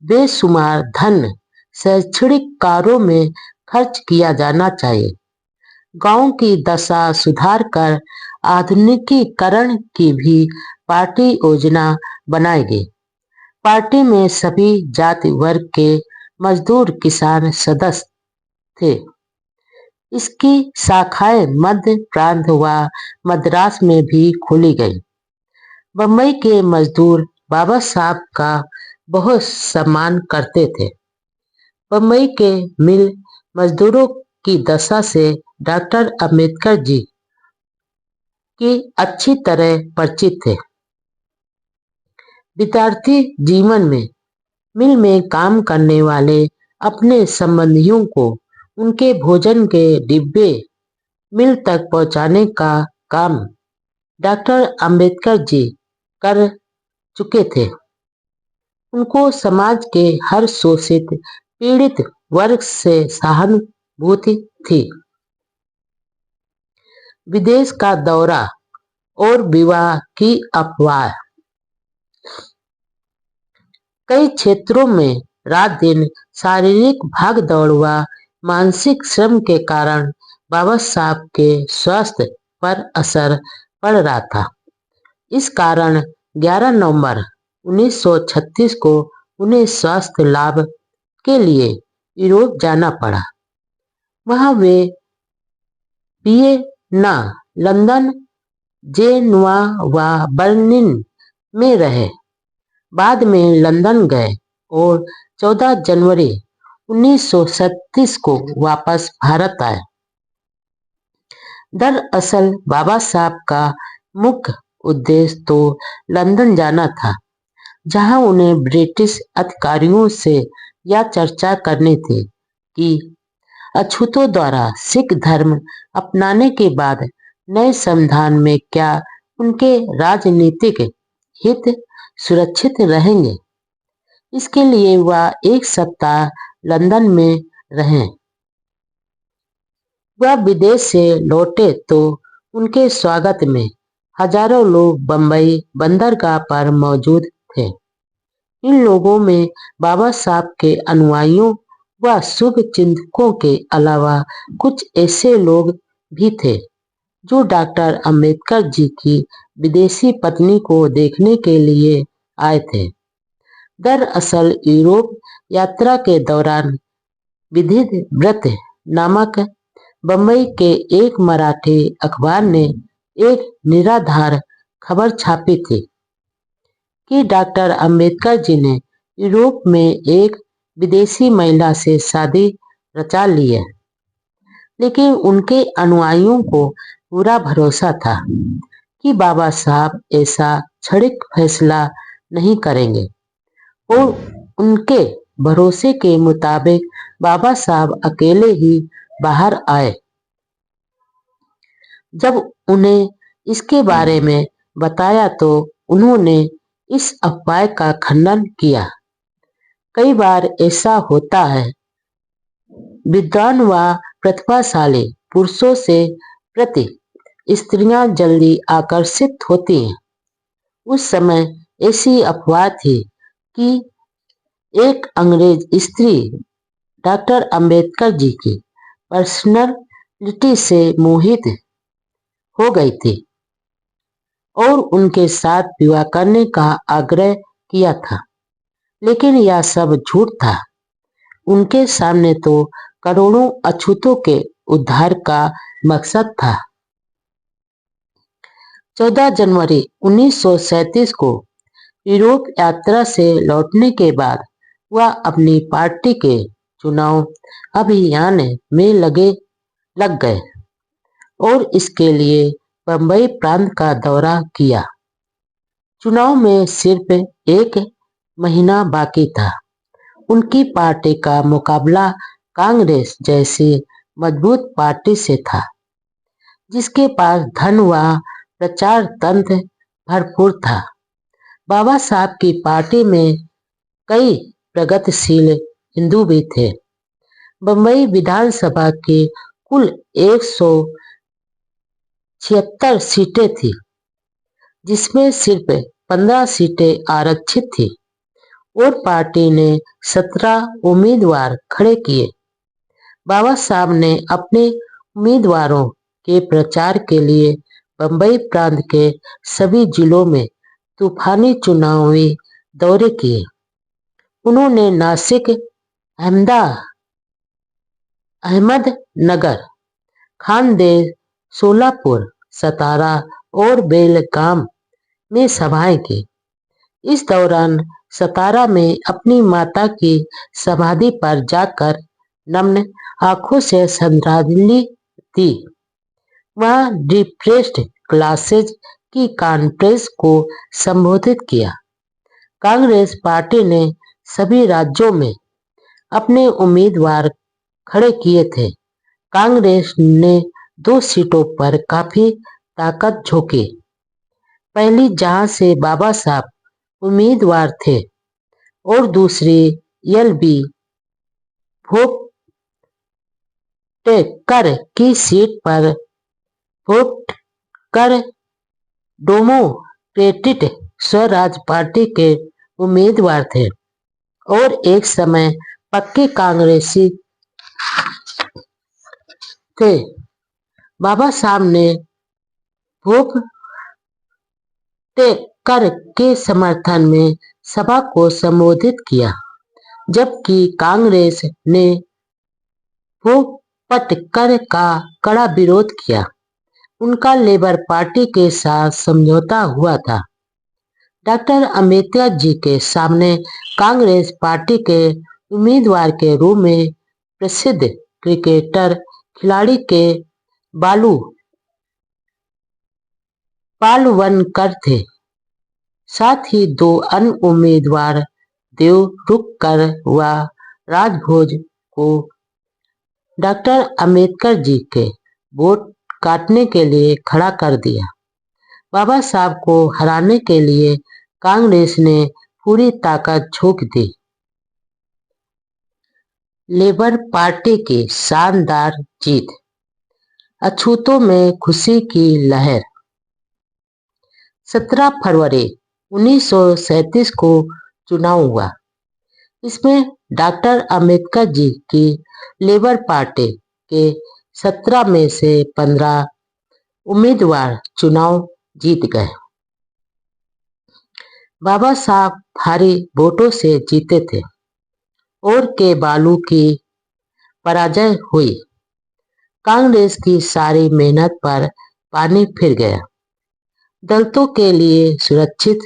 बेशुमार धन शैक्षणिक कार्यों में खर्च किया जाना चाहिए। गांव की दशा सुधार कर आधुनिकीकरण की भी पार्टी योजना बनाएगी। पार्टी में सभी जाति वर्ग के मजदूर किसान सदस्य थे। इसकी शाखाएं मध्य प्रांत व मद्रास में भी खोली गई। बम्बई के मजदूर बाबा साहब का बहुत सम्मान करते थे। बम्बई के मिल मजदूरों की दशा से डॉक्टर अंबेडकर जी की अच्छी तरह परिचित थे। विद्यार्थी जीवन में मिल में काम करने वाले अपने संबंधियों को उनके भोजन के डिब्बे मिल तक पहुंचाने का काम डॉक्टर अंबेडकर जी कर चुके थे। उनको समाज के हर शोषित पीड़ित वर्ग से सहानुभूति थी। विदेश का दौरा और विवाह की अफवाह। कई क्षेत्रों में रात दिन शारीरिक भागदौड़ व मानसिक श्रम के कारण बाबा साहब के स्वास्थ्य पर असर पड़ रहा था। इस कारण 11 नवंबर 1936 को उन्हें स्वास्थ्य लाभ के लिए यूरोप जाना पड़ा। वहां वे वियना, लंदन, जेनुआ व बर्लिन में रहे। बाद में लंदन गए और 14 जनवरी 1937 को वापस भारत आए। दरअसल बाबा साहब का मुख्य उद्देश्य तो लंदन जाना था, जहां उन्हें ब्रिटिश अधिकारियों से यह चर्चा करनी थी कि अछूतों द्वारा सिख धर्म अपनाने के बाद नए संविधान में क्या उनके राजनीतिक हित सुरक्षित रहेंगे। इसके लिए वह 1 सप्ताह लंदन में रहे। वह विदेश से लौटे तो उनके स्वागत में हजारों लोग बंबई बंदरगाह पर मौजूद थे। इन लोगों में बाबा साहब के अनुयायियों व शुभ चिंतकों के अलावा कुछ ऐसे लोग भी थे जो डॉक्टर अंबेडकर जी की विदेशी पत्नी को देखने के लिए आए थे। दरअसल यूरोप यात्रा के दौरान विधित व्रत नामक बंबई के एक मराठी अखबार ने एक निराधार खबर छापी थी कि डॉक्टर अंबेडकर जी ने यूरोप में एक विदेशी महिला से शादी रचा ली है। लेकिन उनके अनुयायियों को पूरा भरोसा था कि बाबा साहब ऐसा क्षणिक फैसला नहीं करेंगे और उनके भरोसे के मुताबिक बाबा साहब अकेले ही बाहर आए। जब उन्हें इसके बारे में बताया तो उन्होंने इस अफवाह का खंडन किया। कई बार ऐसा होता है, विद्वान व प्रतिभाशाली पुरुषों से प्रति स्त्रियां जल्दी आकर्षित होती हैं। उस समय ऐसी अफवाह थी कि एक अंग्रेज स्त्री डॉक्टर अंबेडकर जी की पर्सनालिटी से मोहित हो गई थी और उनके साथ विवाह करने का आग्रह किया था। लेकिन यह सब झूठ था। उनके सामने तो करोड़ों अछूतों के उद्धार का मकसद था। 14 जनवरी 1937 को यूरोप यात्रा से लौटने के बाद वह अपनी पार्टी के चुनाव अभियान में लग गए और इसके लिए बंबई प्रांत का दौरा किया। चुनाव में सिर्फ 1 महीना बाकी था। उनकी पार्टी का मुकाबला कांग्रेस जैसी मजबूत पार्टी से था, जिसके पास धन व प्रचार तंत्र भरपूर था। बाबा साहब की पार्टी में कई प्रगतिशील हिंदू भी थे। बंबई विधानसभा की कुल 176 सीटें थी, जिसमें सिर्फ 15 सीटें आरक्षित थी और पार्टी ने 17 उम्मीदवार खड़े किए। बाबा साहब ने अपने उम्मीदवारों के प्रचार के लिए बंबई प्रांत के सभी जिलों में तूफानी चुनावी दौरे किए। उन्होंने नासिक, अहमदनगर, खानदेश, सोलापुर, सतारा और बेलगाम में सभाएं की। इस दौरान सतारा में अपनी माता की समाधि पर जाकर नम्र आंखों से श्रद्धांजलि दी। वह डिप्रेस्ड क्लासेज की कॉन्फ्रेंस को संबोधित किया। कांग्रेस पार्टी ने सभी राज्यों में अपने उम्मीदवार खड़े किए थे। कांग्रेस ने 2 सीटों पर काफी ताकत झोंकी। पहली, जहां से बाबा साहब उम्मीदवार थे, और दूसरी एल.बी. भोपटेकर की सीट पर भोपटकर डेमोक्रेटिक स्वराज पार्टी के उम्मीदवार थे और एक समय पक्के कांग्रेसी थे। बाबा साहब ने भोपटेकर के समर्थन में सभा को संबोधित किया, जबकि कांग्रेस ने वो पटकर का कड़ा विरोध किया। उनका लेबर पार्टी के साथ समझौता हुआ था। डॉक्टर अंबेडकर जी के सामने कांग्रेस पार्टी के उम्मीदवार के रूप में प्रसिद्ध क्रिकेटर खिलाड़ी के बालू पालवनकर थे। साथ ही दो अन्य उम्मीदवार देवरुखकर व राजभोज को डॉक्टर अंबेडकर जी के वोट काटने के लिए खड़ा कर दिया। बाबा साहब को हराने के लिए कांग्रेस ने पूरी ताकत झोंक दी। लेबर पार्टी की शानदार जीत, अछूतों में खुशी की लहर। 17 फरवरी 1937 को चुनाव हुआ। इसमें डॉक्टर अंबेडकर जी की लेबर पार्टी के 17 में से 15 उम्मीदवार चुनाव जीत गए। बाबा साहब भारी वोटों से जीते थे और के बालू की पराजय हुई। कांग्रेस की सारी मेहनत पर पानी फिर गया। दलितों के लिए सुरक्षित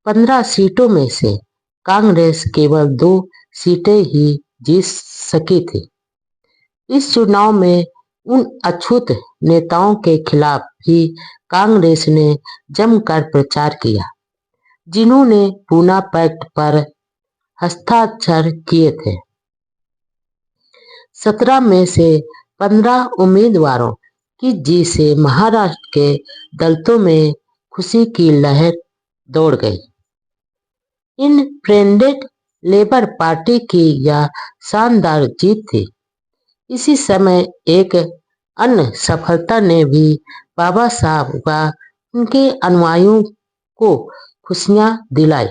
15 सीटों में से कांग्रेस केवल 2 सीटें ही जीत सकी थी। इस चुनाव में उन अछूत नेताओं के खिलाफ भी कांग्रेस ने जमकर प्रचार किया जिन्होंने पूना पैक्ट पर हस्ताक्षर किए थे। 17 में से 15 उम्मीदवारों की जीत से महाराष्ट्र के दलितों में खुशी की लहर दौड़ गई। इंडिपेंडेंट लेबर पार्टी की यह शानदार जीत थी। इसी समय एक अन्य सफलता ने भी बाबा साहब व उनके अनुयायियों को खुशियां दिलाई।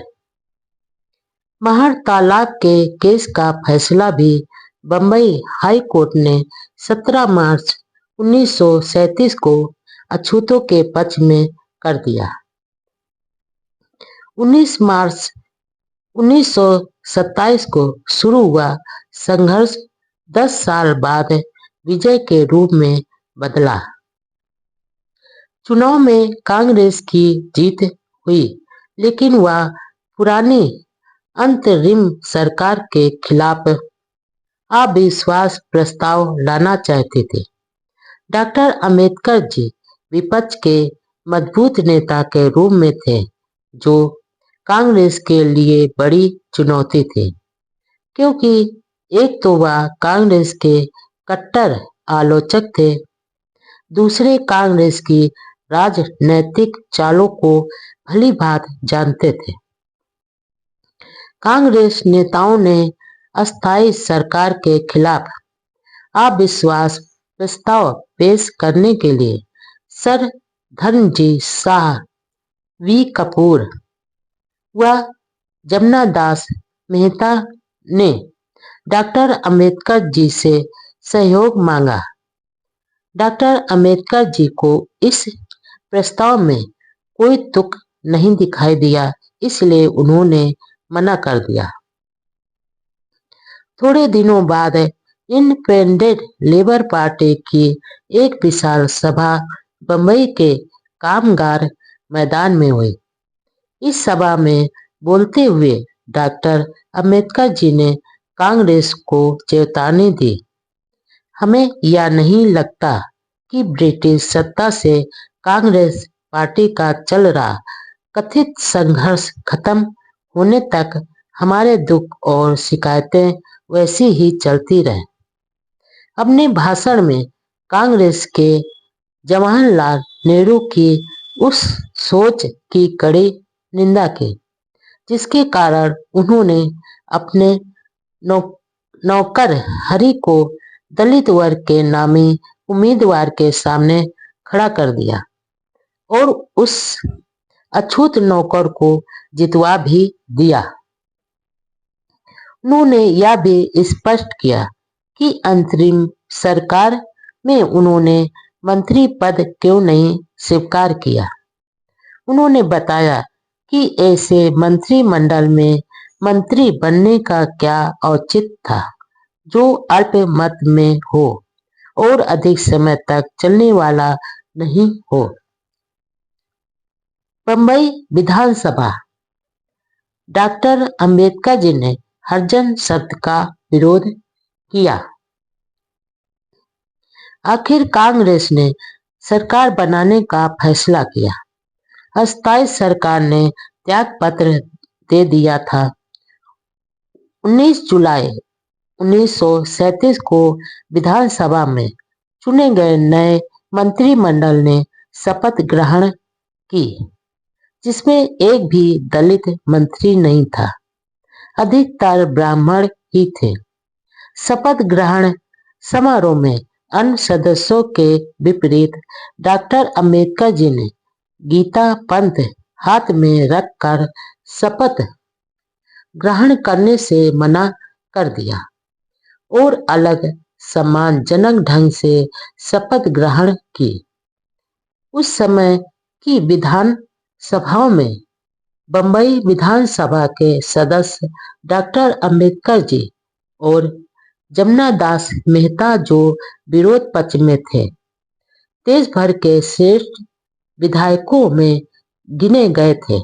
महर तालाब के केस का फैसला भी बंबई हाई कोर्ट ने 17 मार्च 1937 को अछूतों के पक्ष में कर दिया। 19 मार्च 1927 को शुरू हुआ संघर्ष 10 साल बाद विजय के रूप में बदला। चुनाव में कांग्रेस की जीत हुई, लेकिन वह पुरानी अंतरिम सरकार के खिलाफ अविश्वास प्रस्ताव लाना चाहते थे। डॉक्टर अंबेडकर जी विपक्ष के मजबूत नेता के रूप में थे, जो कांग्रेस के लिए बड़ी चुनौती थी, क्योंकि एक तो वह कांग्रेस के कट्टर आलोचक थे, दूसरे कांग्रेस की राजनैतिक चालों को भली भांति जानते थे। कांग्रेस नेताओं ने अस्थायी सरकार के खिलाफ अविश्वास प्रस्ताव पेश करने के लिए सर धर्मजीत शाह, वी कपूर व जमनादास मेहता ने डॉक्टर अंबेडकर जी से सहयोग मांगा। डॉक्टर अंबेडकर जी को इस प्रस्ताव में कोई तुक नहीं दिखाई दिया, इसलिए उन्होंने मना कर दिया। थोड़े दिनों बाद इंडिपेंडेंट लेबर पार्टी की एक विशाल सभा बंबई के कामगार मैदान में हुई। इस सभा में बोलते हुए डॉक्टर अंबेडकर जी ने कांग्रेस को चेतावनी दी, हमें यह नहीं लगता कि ब्रिटिश सत्ता से कांग्रेस पार्टी का चल रहा कथित संघर्ष खत्म होने तक हमारे दुख और शिकायतें वैसी ही चलती रहे। अपने भाषण में कांग्रेस के जवाहरलाल नेहरू की उस सोच की कड़ी निंदा की, जिसके कारण उन्होंने अपने नौकर हरि को दलित वर्ग के नामी उम्मीदवार के सामने खड़ा कर दिया और उस अछूत नौकर को जितवा भी दिया। उन्होंने यह भी स्पष्ट किया कि अंतरिम सरकार में उन्होंने मंत्री पद क्यों नहीं स्वीकार किया। उन्होंने बताया कि ऐसे मंत्रिमंडल में मंत्री बनने का क्या औचित्य था। जो अल्प मत में हो और अधिक समय तक चलने वाला नहीं हो। बंबई विधानसभा। डॉक्टर अंबेडकर जी ने हरिजन शब्द का विरोध किया। आखिर कांग्रेस ने सरकार बनाने का फैसला किया। अस्थायी सरकार ने त्याग पत्र दे दिया था। 19 जुलाई 1937 को विधानसभा में चुने गए नए मंत्रिमंडल ने शपथ ग्रहण की, जिसमें एक भी दलित मंत्री नहीं था। अधिकतर ब्राह्मण ही थे। शपथ ग्रहण समारोह में अन्य सदस्यों के विपरीत डॉक्टर अंबेडकर जी ने गीता पंथ हाथ में रखकर शपथ ग्रहण करने से मना कर दिया और अलग सम्मानजनक ढंग से शपथ ग्रहण की। उस समय की विधान सभाओं में बंबई विधानसभा के सदस्य डॉक्टर अंबेडकर जी और जमुना दास मेहता जो विरोध पक्ष में थे, देश भर के श्रेष्ठ विधायकों में गिने गए थे।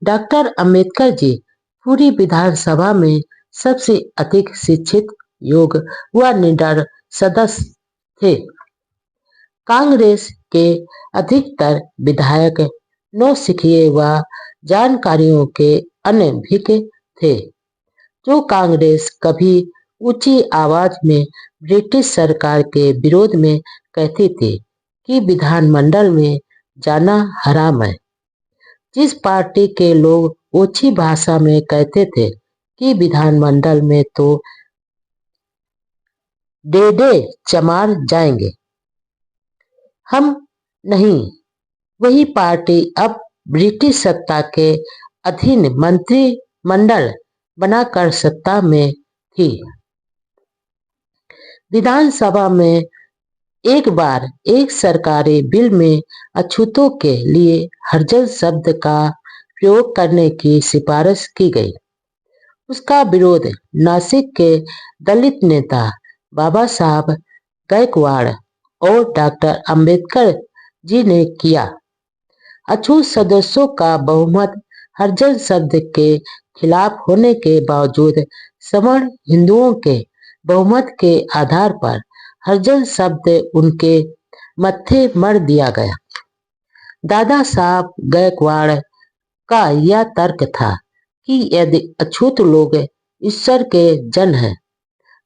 डॉक्टर अंबेडकर जी पूरी विधानसभा में सबसे अधिक शिक्षित, योग्य व निडर सदस्य थे। कांग्रेस के अधिकतर विधायक नौसिखिए व जानकारियों के अनभिज्ञ थे, जो कांग्रेस कभी ऊंची आवाज में ब्रिटिश सरकार के विरोध में कहती थी कि विधानमंडल में जाना हराम है। जिस पार्टी के लोग ऊंची भाषा में कहते थे कि विधानमंडल में तो डेडे चमार जाएंगे, हम नहीं, वही पार्टी अब ब्रिटिश सत्ता के अधीन मंत्रिमंडल बनाकर सत्ता में थी। विधानसभा में एक बार एक सरकारी बिल में अछूतों के लिए हरिजन शब्द का प्रयोग करने की सिफारिश की गई। उसका विरोध नासिक के दलित नेता बाबा साहब गायकवाड़ और डॉक्टर अंबेडकर जी ने किया। अछूत सदस्यों का बहुमत हरिजन शब्द के खिलाफ होने के बावजूद सवर्ण हिंदुओं के बहुमत के आधार पर हरिजन शब्द उनके मत्थे मढ़ दिया गया। दादा साहब गायकवाड़ का यह तर्क था कि यदि अछूत लोग ईश्वर के जन हैं,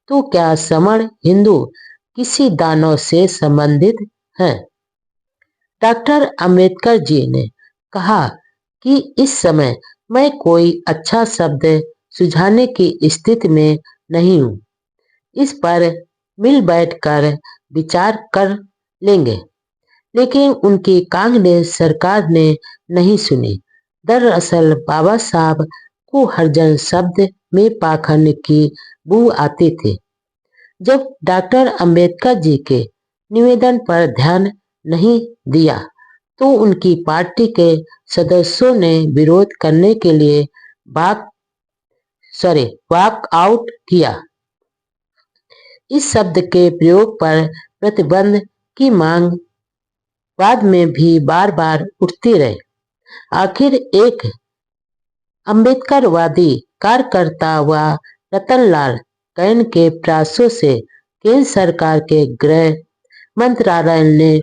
तो क्या सवर्ण हिंदू किसी दानव से संबंधित हैं? डॉक्टर अंबेडकर जी ने कहा कि इस समय मैं कोई अच्छा शब्द सुझाने की स्थिति में नहीं हूं। इस पर मिल बैठकर विचार कर लेंगे। लेकिन उनकी कांग्रेस सरकार ने नहीं सुनी। दरअसल बाबा साहब को हरिजन शब्द में पाखंड की बू आती थी। जब डॉक्टर अंबेडकर जी के निवेदन पर ध्यान नहीं दिया, तो उनकी पार्टी के सदस्यों ने विरोध करने के लिए वॉक आउट किया। इस शब्द के प्रयोग पर प्रतिबंध की मांग बाद में भी बार बार उठती रही। आखिर एक अम्बेडकरवादी कार्यकर्ता व रतनलाल कैन के प्रयासों से केंद्र सरकार के गृह मंत्रालय ने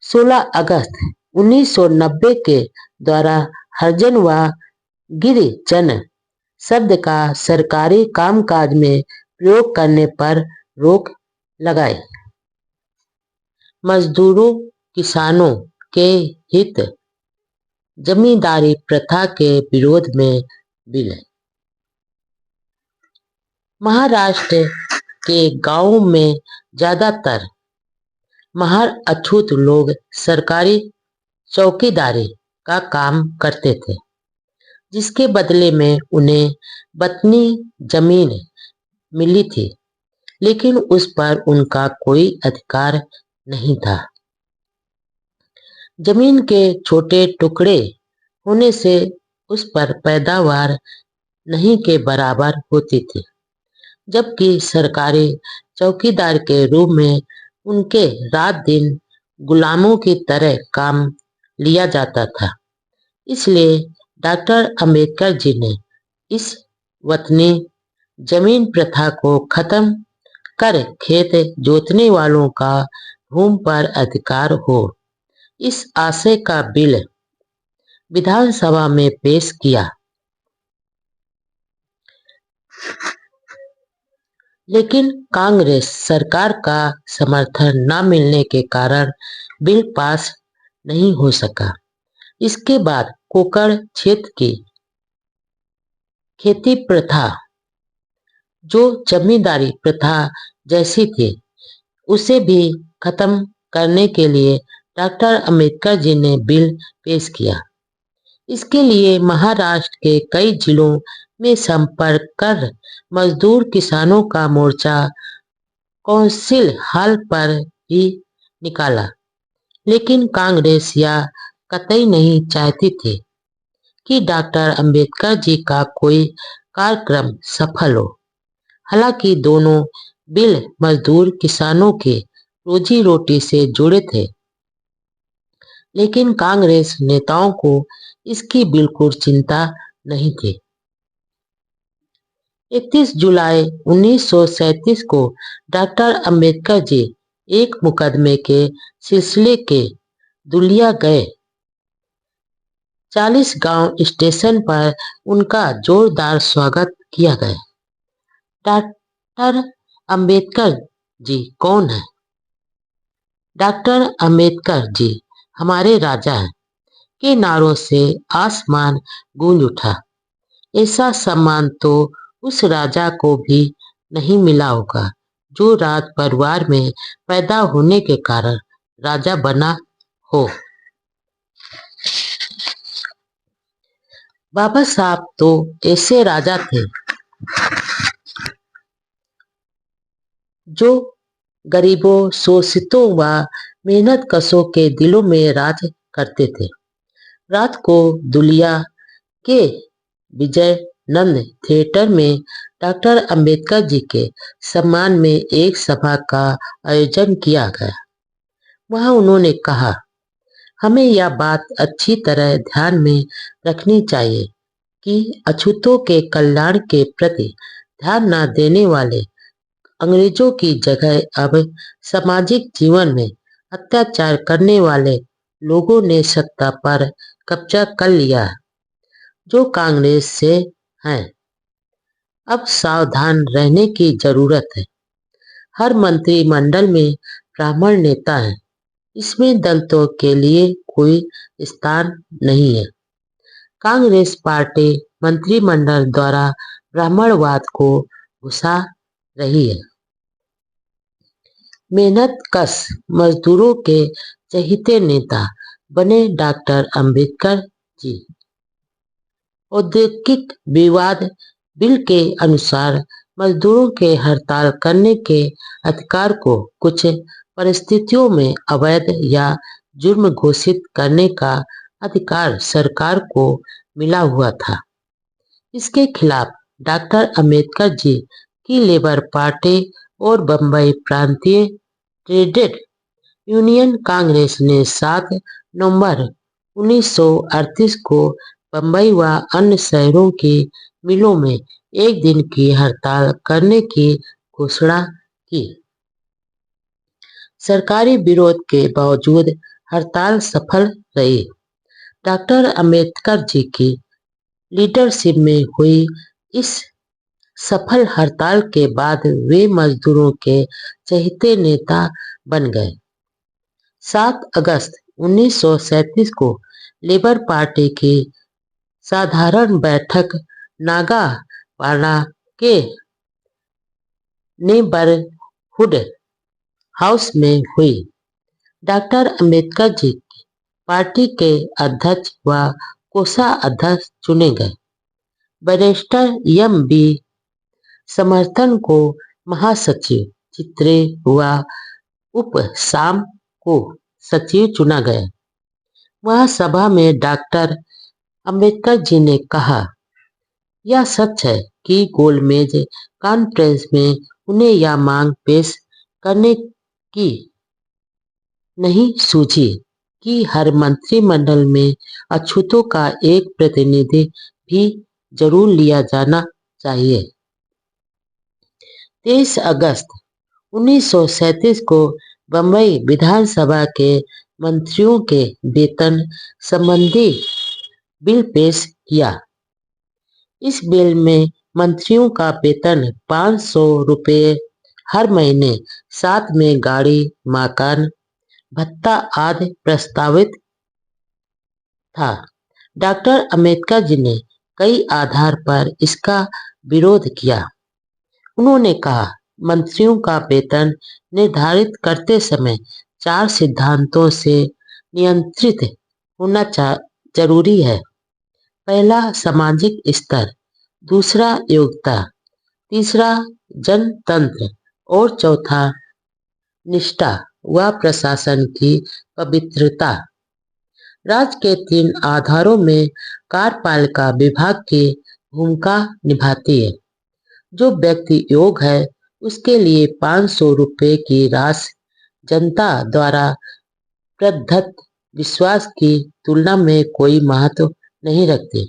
16 अगस्त 1990 के द्वारा हरिजन व गिरिजन शब्द का सरकारी कामकाज में प्रयोग करने पर रोक लगाई। मजदूरों, किसानों के हित, जमींदारी प्रथा के विरोध में विलय। महाराष्ट्र के गांवों में ज्यादातर महार अछूत लोग सरकारी चौकीदारी का काम करते थे, जिसके बदले में उन्हें बतनी जमीन मिली थी, लेकिन उस पर उनका कोई अधिकार नहीं था। जमीन के छोटे टुकड़े होने से उस पर पैदावार नहीं के बराबर होती थी। जबकि सरकारी चौकीदार के रूप में उनके रात दिन गुलामों की तरह काम लिया जाता था। इसलिए डॉक्टर अंबेडकर जी ने इस वतनी जमीन प्रथा को खत्म कर खेत जोतने वालों का भूमि पर अधिकार हो, इस आशय का बिल विधानसभा में पेश किया। लेकिन कांग्रेस सरकार का समर्थन न मिलने के कारण बिल पास नहीं हो सका। इसके बाद कोकण क्षेत्र की खेती प्रथा, जो जमींदारी प्रथा जैसी थी, उसे भी खत्म करने के लिए डॉक्टर अंबेडकर जी ने बिल पेश किया। इसके लिए महाराष्ट्र के कई जिलों में संपर्क कर मजदूर किसानों का मोर्चा काउंसिल हॉल पर ही निकाला। लेकिन कांग्रेस यह कतई नहीं चाहती थी कि डॉक्टर अंबेडकर जी का कोई कार्यक्रम सफल हो। हालांकि दोनों बिल मजदूर किसानों के रोजी रोटी से जुड़े थे, लेकिन कांग्रेस नेताओं को इसकी बिल्कुल चिंता नहीं थी। 31 जुलाई 1937 को डॉक्टर अंबेडकर जी एक मुकदमे के सिलसिले के दुलिया गए। 40 गांव स्टेशन पर उनका जोरदार स्वागत किया गया। डॉक्टर अंबेडकर जी कौन है? डॉक्टर अंबेडकर जी हमारे राजा हैं के नारों से आसमान गूंज उठा। ऐसा सम्मान तो उस राजा को भी नहीं मिला होगा जो राज परिवार में पैदा होने के कारण राजा बना हो। बाबा साहब तो ऐसे राजा थे जो गरीबों, शोषितों व मेहनतकशों के दिलों में राज करते थे। रात को दुलिया के विजयानंद थिएटर में डॉक्टर अंबेडकर जी के सम्मान में एक सभा का आयोजन किया गया। वहां उन्होंने कहा, हमें यह बात अच्छी तरह ध्यान में रखनी चाहिए कि अछूतों के कल्याण के प्रति ध्यान न देने वाले अंग्रेजों की जगह अब सामाजिक जीवन में अत्याचार करने वाले लोगों ने सत्ता पर कब्जा कर लिया है, जो कांग्रेस से हैं। अब सावधान रहने की जरूरत है। हर मंत्रिमंडल में ब्राह्मण नेता हैं, इसमें दलितों के लिए कोई स्थान नहीं है। कांग्रेस पार्टी मंत्रिमंडल द्वारा ब्राह्मणवाद को घुसा रही है। मेहनतकश मजदूरों के चहेते नेता बने डॉक्टर अंबेडकर जी। औद्योगिक विवाद बिल के अनुसार मजदूरों के हड़ताल करने के अधिकार को कुछ परिस्थितियों में अवैध या जुर्म घोषित करने का अधिकार सरकार को मिला हुआ था। इसके खिलाफ डॉक्टर अंबेडकर जी की लेबर पार्टी और बंबई प्रांतीय ट्रेड यूनियन कांग्रेस ने 7 नवंबर 1938 को बंबई व अन्य शहरों की मिलों में एक दिन की हड़ताल करने की घोषणा की। सरकारी विरोध के बावजूद हड़ताल सफल रही। डॉक्टर अंबेडकर जी की लीडरशिप में हुई इस सफल हड़ताल के बाद वे मजदूरों के चहेते नेता बन गए। 7 अगस्त 1937 को लेबर पार्टी की साधारण बैठक नागापाड़ा के नेबरहुड हाउस में हुई। डॉक्टर अंबेडकर जी पार्टी के अध्यक्ष व कोषाध्यक्ष चुने गए। बैरिस्टर एम बी समर्थन को महासचिव, चित्रे व उपशाम को सचिव चुना गया। वहां सभा में डॉक्टर अंबेडकर जी ने कहा, यह सच है कि गोलमेज कॉन्फ्रेंस में उन्हें यह मांग पेश करने की नहीं सूझी कि हर मंत्रिमंडल में अछूतों का एक प्रतिनिधि भी जरूर लिया जाना चाहिए। 23 अगस्त 1937 को बम्बई विधानसभा के मंत्रियों के वेतन संबंधी बिल पेश किया। इस बिल में मंत्रियों का वेतन 500 रुपये हर महीने, साथ में गाड़ी, मकान, भत्ता आदि प्रस्तावित था। डॉक्टर अंबेडकर जी ने कई आधार पर इसका विरोध किया। उन्होंने कहा, मंत्रियों का वेतन निर्धारित करते समय 4 सिद्धांतों से नियंत्रित होना जरूरी है। पहला, सामाजिक स्तर। दूसरा, योग्यता। तीसरा, जनतंत्र। और चौथा, निष्ठा व प्रशासन की पवित्रता। राज्य के 3 आधारों में कार्यपालिका विभाग की भूमिका निभाती है। जो व्यक्ति योग्य है उसके लिए 500 रुपये की राशि जनता द्वारा प्रदत्त विश्वास की तुलना में कोई महत्व नहीं रखती,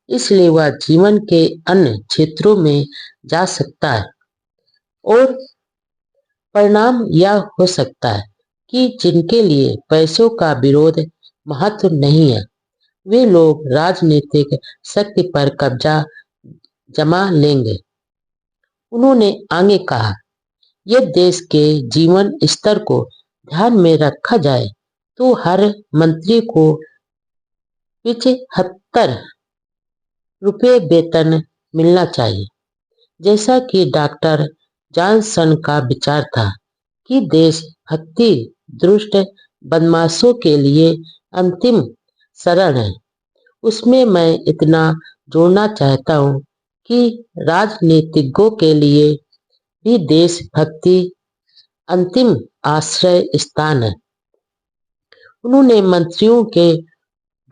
इसलिए वह जीवन के अन्य क्षेत्रों में जा सकता है। और परिणाम यह हो सकता है कि जिनके लिए पैसों का विरोध महत्व नहीं है, वे लोग राजनीतिक शक्ति पर कब्जा जमा लेंगे। उन्होंने आगे कहा, यदि देश के जीवन स्तर को ध्यान में रखा जाए तो हर मंत्री को 75 रुपये वेतन मिलना चाहिए। जैसा कि डॉक्टर जॉनसन का विचार था कि देशभक्ति दुष्ट बदमाशों के लिए अंतिम शरण है, उसमें मैं इतना जोड़ना चाहता हूँ कि राजनीतिज्ञों के लिए भी देशभक्ति अंतिम आश्रय स्थान है। उन्होंने मंत्रियों के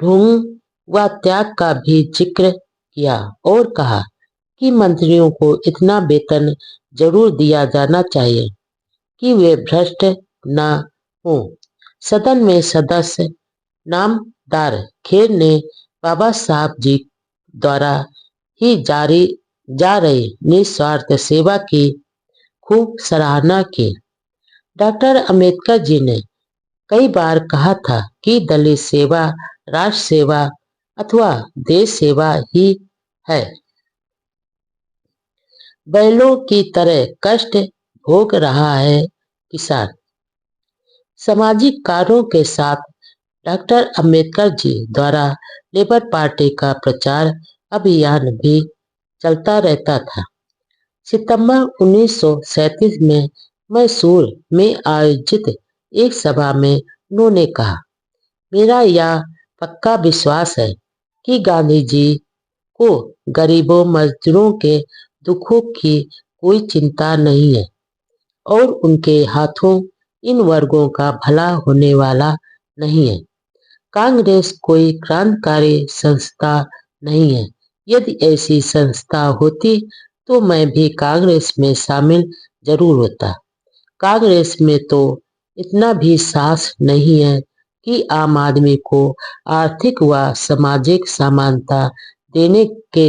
ढोंग व त्याग का भी जिक्र किया और कहा कि मंत्रियों को इतना वेतन जरूर दिया जाना चाहिए कि वे भ्रष्ट न हो। सदन में सदस्य नामदार खेर ने बाबा साहब जी द्वारा ही जारी जा रही निस्वार्थ सेवा की खूब सराहना की। डॉक्टर अंबेडकर जी ने कई बार कहा था कि दलित सेवा राष्ट्र सेवा अथवा देश सेवा ही है। बैलों की तरह कष्ट भोग रहा है किसान। सामाजिक कार्यों के साथ डॉक्टर अंबेडकर जी द्वारा लेबर पार्टी का प्रचार अभियान भी चलता रहता था। सितंबर 1937 में मैसूर में आयोजित एक सभा में उन्होंने कहा, मेरा यह पक्का विश्वास है कि गांधी जी को गरीबों मजदूरों के दुखों की कोई चिंता नहीं है और उनके हाथों इन वर्गों का भला होने वाला नहीं है। कांग्रेस कोई क्रांतिकारी संस्था नहीं है। यदि ऐसी संस्था होती तो मैं भी कांग्रेस में शामिल जरूर होता। कांग्रेस में तो इतना भी साहस नहीं है कि आम आदमी को आर्थिक व सामाजिक समानता देने के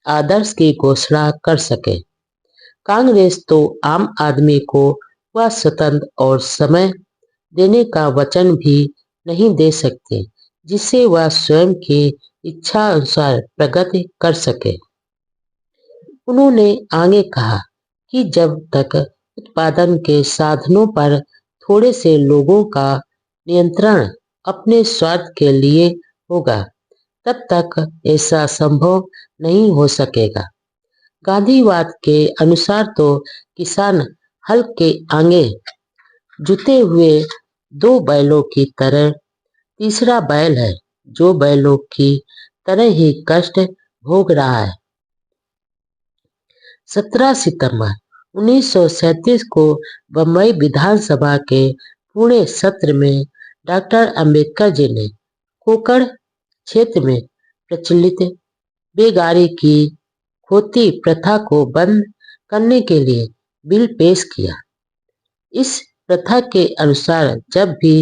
आदर्श की घोषणा कर सके। कांग्रेस तो आम आदमी को वह स्वतंत्र और समय देने का वचन भी नहीं दे सकते जिससे वह स्वयं की इच्छा अनुसार प्रगति कर सके। उन्होंने आगे कहा कि जब तक उत्पादन के साधनों पर थोड़े से लोगों का नियंत्रण अपने स्वार्थ के लिए होगा, तब तक ऐसा संभव नहीं हो सकेगा। गांधीवाद के अनुसार तो किसान हल के आगे जुटे हुए 2 बैलों की तरह तीसरा बैल है जो बैलों की तरह ही कष्ट भोग रहा है। 17 सितंबर 1937 को बम्बई विधानसभा के पूर्ण सत्र में डॉक्टर अंबेडकर जी ने कोंकण क्षेत्र में प्रचलित बेगारी की होती प्रथा को बंद करने के लिए बिल पेश किया। इस प्रथा के अनुसार जब भी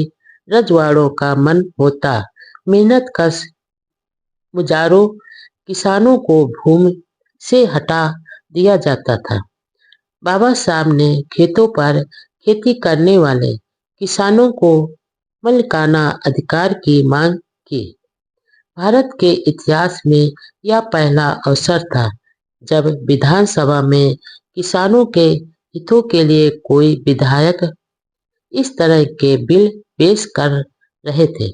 रजवाड़ों का मन होता, मेहनतकश मुजारों किसानों को भूमि से हटा दिया जाता था। बाबा साहब ने खेतों पर खेती करने वाले किसानों को मलिकाना अधिकार की मांग की। भारत के इतिहास में यह पहला अवसर था जब विधानसभा में किसानों के हितों के लिए कोई विधायक इस तरह के बिल पेश कर रहे थे।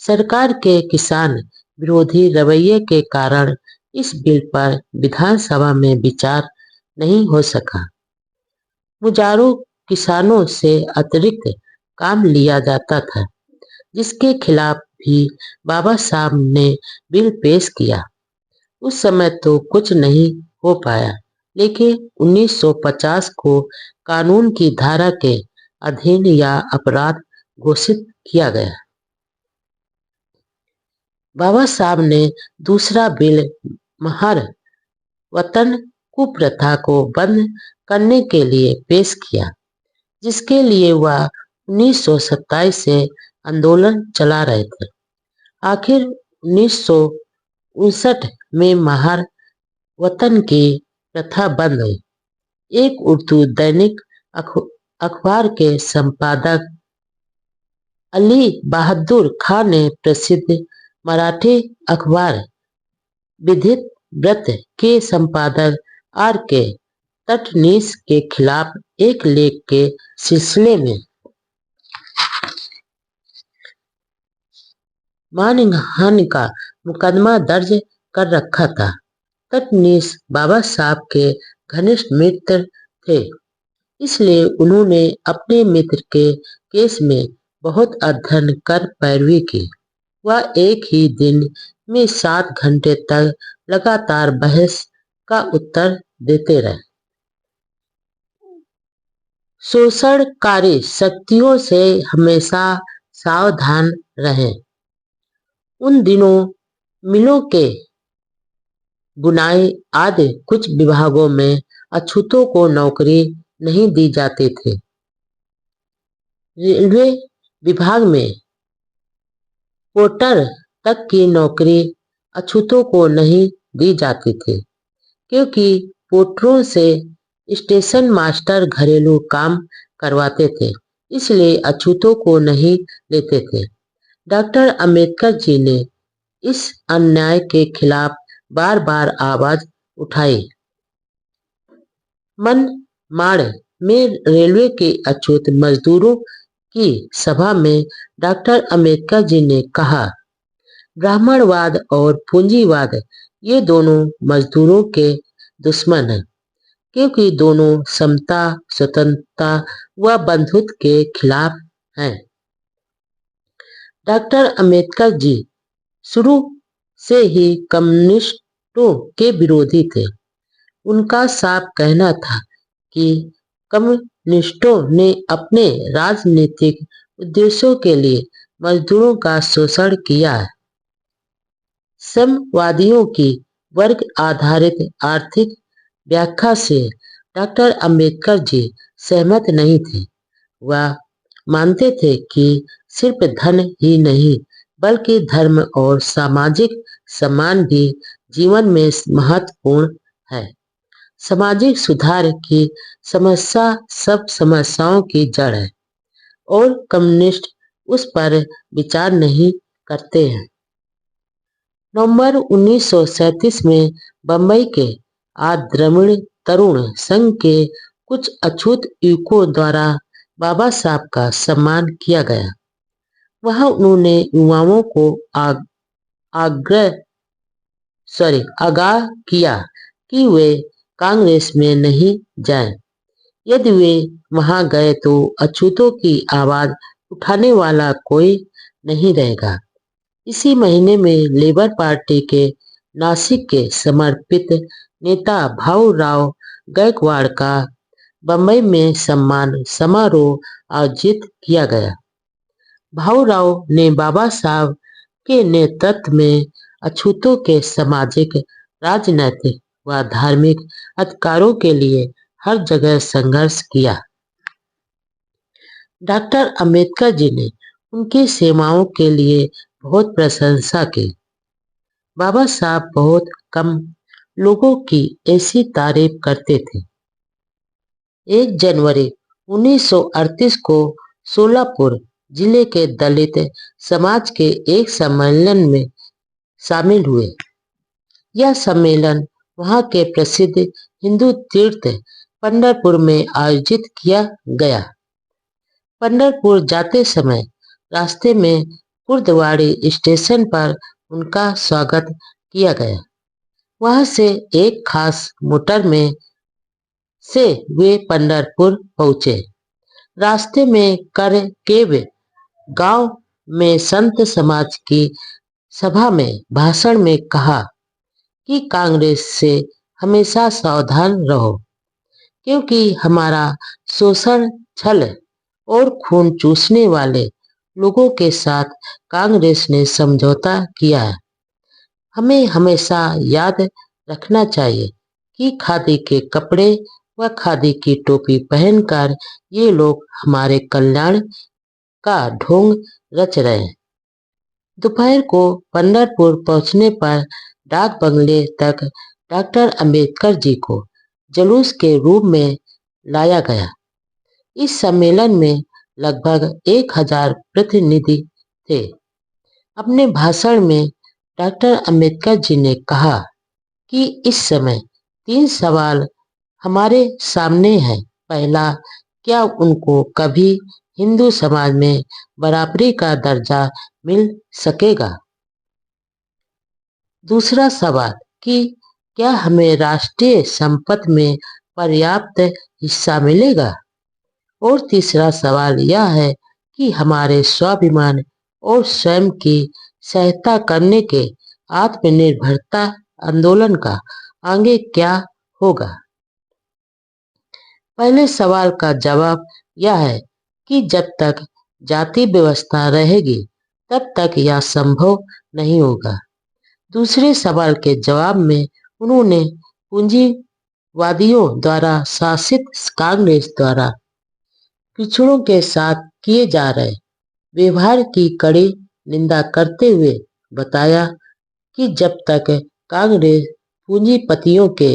सरकार के किसान विरोधी रवैये के कारण इस बिल पर विधानसभा में विचार नहीं हो सका। मुजारों किसानों से अतिरिक्त काम लिया जाता था, जिसके खिलाफ भी बाबा साहब ने बिल पेश किया। उस समय तो कुछ नहीं हो पाया, लेकिन 1950 को कानून की धारा के अधीन या अपराध घोषित किया गया। बाबा साहब ने दूसरा बिल महार वतन कुप्रथा को बंद करने के लिए पेश किया, जिसके लिए वह 1927 से आंदोलन चला रहे थे। आखिर 1959 में महार वतन की प्रथा बंद हुई। एक उर्दू दैनिक अखबार के संपादक अली बहादुर खान ने प्रसिद्ध मराठी अखबार विधित व्रत के संपादक आर के तटनीस के खिलाफ एक लेख के सिलसिले में मानहानि का मुकदमा दर्ज कर रखा था। तटनीस बाबा साहब के घनिष्ठ मित्र थे, इसलिए उन्होंने अपने मित्र के केस में बहुत अध्ययन कर पैरवी की। वह एक ही दिन में 7 घंटे तक लगातार बहस का उत्तर देते रहे। शोषणकारी शक्तियों से हमेशा सावधान रहें। उन दिनों मिलों के बुनाई आदि कुछ विभागों में अछूतों को नौकरी नहीं दी जाती थी। रेलवे विभाग में पोर्टर तक की नौकरी अछूतों को नहीं दी जाती थी, क्योंकि पोर्टरों से स्टेशन मास्टर घरेलू काम करवाते थे, इसलिए अछूतों को नहीं लेते थे। डॉक्टर अंबेडकर जी ने इस अन्याय के खिलाफ बार बार आवाज उठाई। मनमाड़ में रेलवे के अछूत मजदूरों की सभा में डॉक्टर अंबेडकर जी ने कहा, ब्राह्मणवाद और पूंजीवाद ये दोनों मजदूरों के दुश्मन हैं, क्योंकि दोनों समता, स्वतंत्रता व बंधुत्व के खिलाफ हैं। डॉक्टर अंबेडकर जी शुरू से ही कम्युनिस्टों के विरोधी थे। उनका साफ कहना था कि कम्युनिस्टों ने अपने राजनीतिक उद्देश्यों के लिए मजदूरों का शोषण किया है। साम्यवादियों की वर्ग आधारित आर्थिक व्याख्या से डॉक्टर अंबेडकर जी सहमत नहीं थे। वह मानते थे कि सिर्फ धन ही नहीं, बल्कि धर्म और सामाजिक सम्मान भी जीवन में महत्वपूर्ण है। सामाजिक सुधार की समस्या सब समस्याओं की जड़ है और कम्युनिस्ट उस पर विचार नहीं करते हैं। नवंबर 1937 में बंबई के द्रविड़ तरुण संघ के कुछ अछूत युवकों द्वारा बाबा साहब का सम्मान किया गया। वहां उन्होंने युवाओं को आगाह किया कि वे कांग्रेस में नहीं जाएं। यदि वे वहां गए तो अछूतों की आवाज उठाने वाला कोई नहीं रहेगा। इसी महीने में लेबर पार्टी के नासिक के समर्पित नेता भाऊराव गायकवाड़ का बंबई में सम्मान समारोह आयोजित किया गया। भाऊराव ने बाबा साहब के नेतृत्व में अछूतों के सामाजिक, राजनैतिक व धार्मिक अधिकारों के लिए हर जगह संघर्ष किया। डॉक्टर अंबेडकर जी ने उनकी सेवाओं के लिए बहुत प्रशंसा की। बाबा साहब बहुत कम लोगों की ऐसी तारीफ करते थे। 1 जनवरी 1938 को सोलापुर जिले के दलित समाज के एक सम्मेलन में शामिल हुए। यह सम्मेलन वहां के प्रसिद्ध हिंदू तीर्थ पंढरपुर में आयोजित किया गया। पंढरपुर जाते समय रास्ते में कुर्दवाड़ी स्टेशन पर उनका स्वागत किया गया। वहां से एक खास मोटर में से वे पंढरपुर पहुंचे। रास्ते में करकेव गांव में संत समाज की सभा में भाषण में कहा कि कांग्रेस से हमेशा सावधान रहो, क्योंकि हमारा शोषण, छल और खून चूसने वाले लोगों के साथ कांग्रेस ने समझौता किया है। हमें हमेशा याद रखना चाहिए कि खादी के कपड़े व खादी की टोपी पहनकर ये लोग हमारे कल्याण का ढोंग रच रहे हैं। दोपहर को पंढरपुर पहुंचने पर डाक बंगले तक डॉक्टर अंबेडकर जी को जुलूस के रूप में लाया गया। इस सम्मेलन में लगभग 1000 प्रतिनिधि थे। अपने भाषण में डॉक्टर अंबेडकर जी ने कहा कि इस समय 3 सवाल हमारे सामने हैं। पहला, क्या उनको कभी हिंदू समाज में बराबरी का दर्जा मिल सकेगा? दूसरा सवाल कि क्या हमें राष्ट्रीय संपत्ति में पर्याप्त हिस्सा मिलेगा? और तीसरा सवाल यह है कि हमारे स्वाभिमान और स्वयं की सहायता करने के आत्मनिर्भरता आंदोलन का आगे क्या होगा? पहले सवाल का जवाब यह है कि जब तक जाति व्यवस्था रहेगी तब तक यह संभव नहीं होगा। दूसरे सवाल के जवाब में उन्होंने पूंजीवादियों द्वारा शासित कांग्रेस द्वारा पिछड़ों के साथ किए जा रहे व्यवहार की कड़ी निंदा करते हुए बताया कि जब तक कांग्रेस पूंजीपतियों के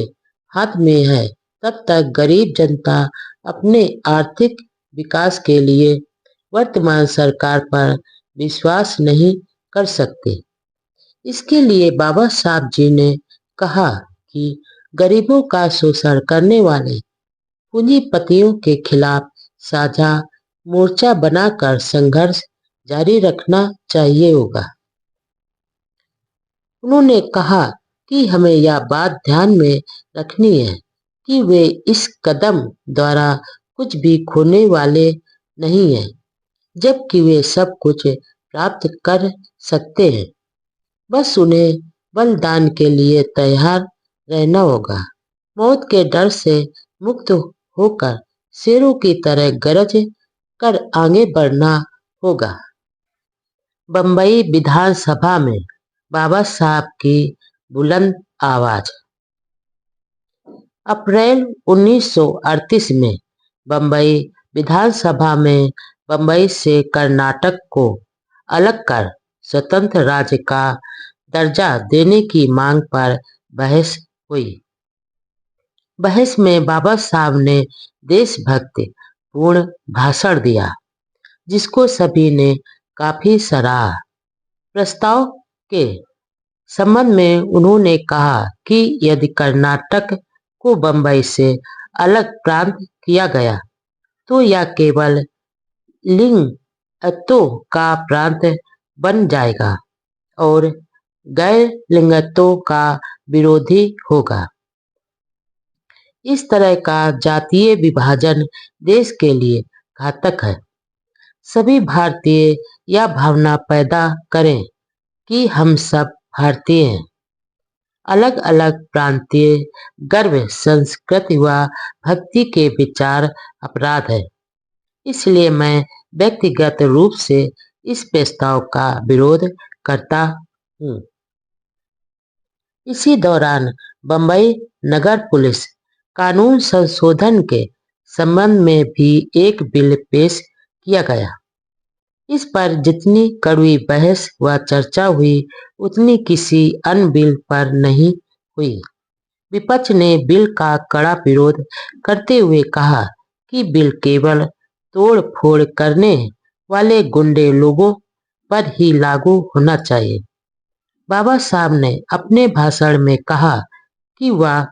हाथ में है तब तक गरीब जनता अपने आर्थिक विकास के लिए वर्तमान सरकार पर विश्वास नहीं कर सकते। इसके लिए बाबा साहब जी ने कहा कि गरीबों का शोषण करने वाले पूंजीपतियों के खिलाफ साझा मोर्चा बनाकर संघर्ष जारी रखना चाहिए होगा। उन्होंने कहा कि हमें यह बात ध्यान में रखनी है कि वे इस कदम द्वारा कुछ भी खोने वाले नहीं हैं, जबकि वे सब कुछ प्राप्त कर सकते हैं। बस उन्हें बलिदान के लिए तैयार रहना होगा। मौत के डर से मुक्त होकर शेरों की तरह गरज कर आगे बढ़ना होगा। बंबई विधानसभा में बाबा साहब की बुलंद आवाज। अप्रैल 1938 में बंबई विधानसभा में बंबई से कर्नाटक को अलग कर स्वतंत्र राज्य का दर्जा देने की मांग पर बहस हुई। बहस में बाबा साहब ने देशभक्ति पूर्ण भाषण दिया, जिसको सभी ने काफी सराहा। प्रस्ताव के संबंध में उन्होंने कहा कि यदि कर्नाटक को बंबई से अलग प्रांत किया गया तो यह केवल लिंगत्वों का प्रांत बन जाएगा और गैर लिंगत्वों का विरोधी होगा। इस तरह का जातीय विभाजन देश के लिए घातक है। सभी भारतीय यह भावना पैदा करें कि हम सब भारतीय हैं। अलग अलग प्रांतीय गर्व, संस्कृति व भक्ति के विचार अपराध है। इसलिए मैं व्यक्तिगत रूप से इस प्रस्ताव का विरोध करता हूँ। इसी दौरान बंबई नगर पुलिस कानून संशोधन के संबंध में भी एक बिल पेश किया गया। इस पर जितनी कड़वी बहस व चर्चा हुई, उतनी किसी अन्य बिल पर नहीं हुई। विपक्ष ने बिल का कड़ा विरोध करते हुए कहा कि बिल केवल तोड़-फोड़ करने वाले गुंडे लोगों पर ही लागू होना चाहिए। बाबा साहब ने अपने भाषण में कहा कि वह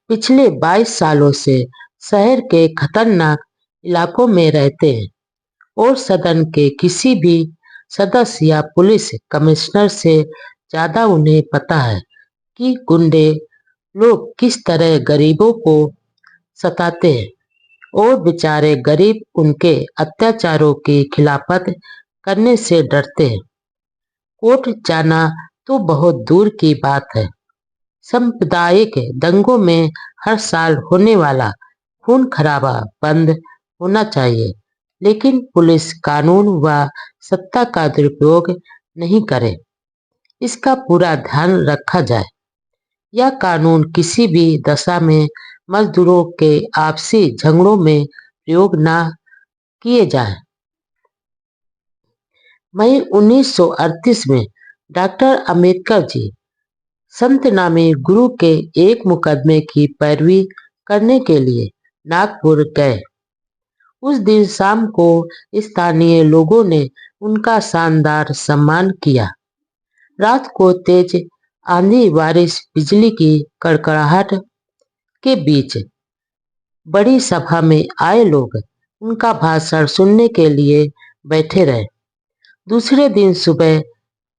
पिछले 22 सालों से शहर के खतरनाक इलाकों में रहते हैं और सदन के किसी भी सदस्य या पुलिस कमिश्नर से ज्यादा उन्हें पता है कि गुंडे लोग किस तरह गरीबों को सताते हैं और बेचारे गरीब उनके अत्याचारों की खिलाफत करने से डरते हैं। कोर्ट जाना तो बहुत दूर की बात है। सांप्रदायिक दंगों में हर साल होने वाला खून खराबा बंद होना चाहिए, लेकिन पुलिस कानून व सत्ता का दुरुपयोग नहीं करे, इसका पूरा ध्यान रखा जाए। यह कानून किसी भी दशा में मजदूरों के आपसी झगड़ों में प्रयोग न किए जाए। मई 1938 में डॉक्टर अंबेडकर जी संत नामी गुरु के एक मुकदमे की पैरवी करने के लिए नागपुर गए। उस दिन शाम को स्थानीय लोगों ने उनका शानदार सम्मान किया। रात को तेज आंधी बारिश बिजली की कड़कड़ाहट के बीच बड़ी सभा में आए लोग उनका भाषण सुनने के लिए बैठे रहे। दूसरे दिन सुबह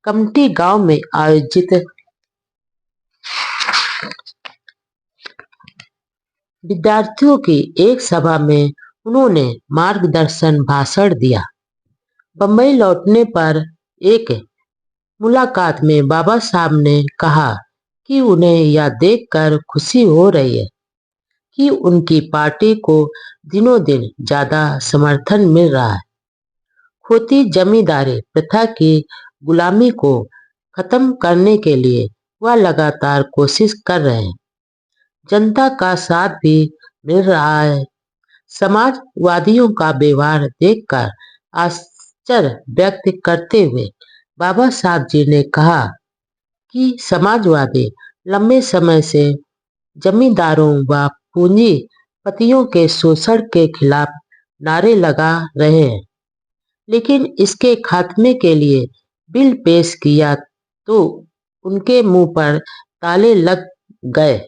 कमटी गांव में आयोजित विद्यार्थियों की एक सभा में उन्होंने मार्गदर्शन भाषण दिया। बंबई लौटने पर एक मुलाकात में बाबा साहब ने कहा कि उन्हें यह देखकर खुशी हो रही है कि उनकी पार्टी को दिनों दिन ज्यादा समर्थन मिल रहा है। खोती जमींदारी प्रथा की गुलामी को खत्म करने के लिए वह लगातार कोशिश कर रहे हैं। जनता का साथ भी मिल रहा है। समाजवादियों का व्यवहार देखकर आश्चर्य व्यक्त करते हुए बाबा साहब जी ने कहा कि समाजवादी लंबे समय से जमींदारों व पूंजीपतियों के शोषण के खिलाफ नारे लगा रहे हैं, लेकिन इसके खात्मे के लिए बिल पेश किया तो उनके मुंह पर ताले लग गए।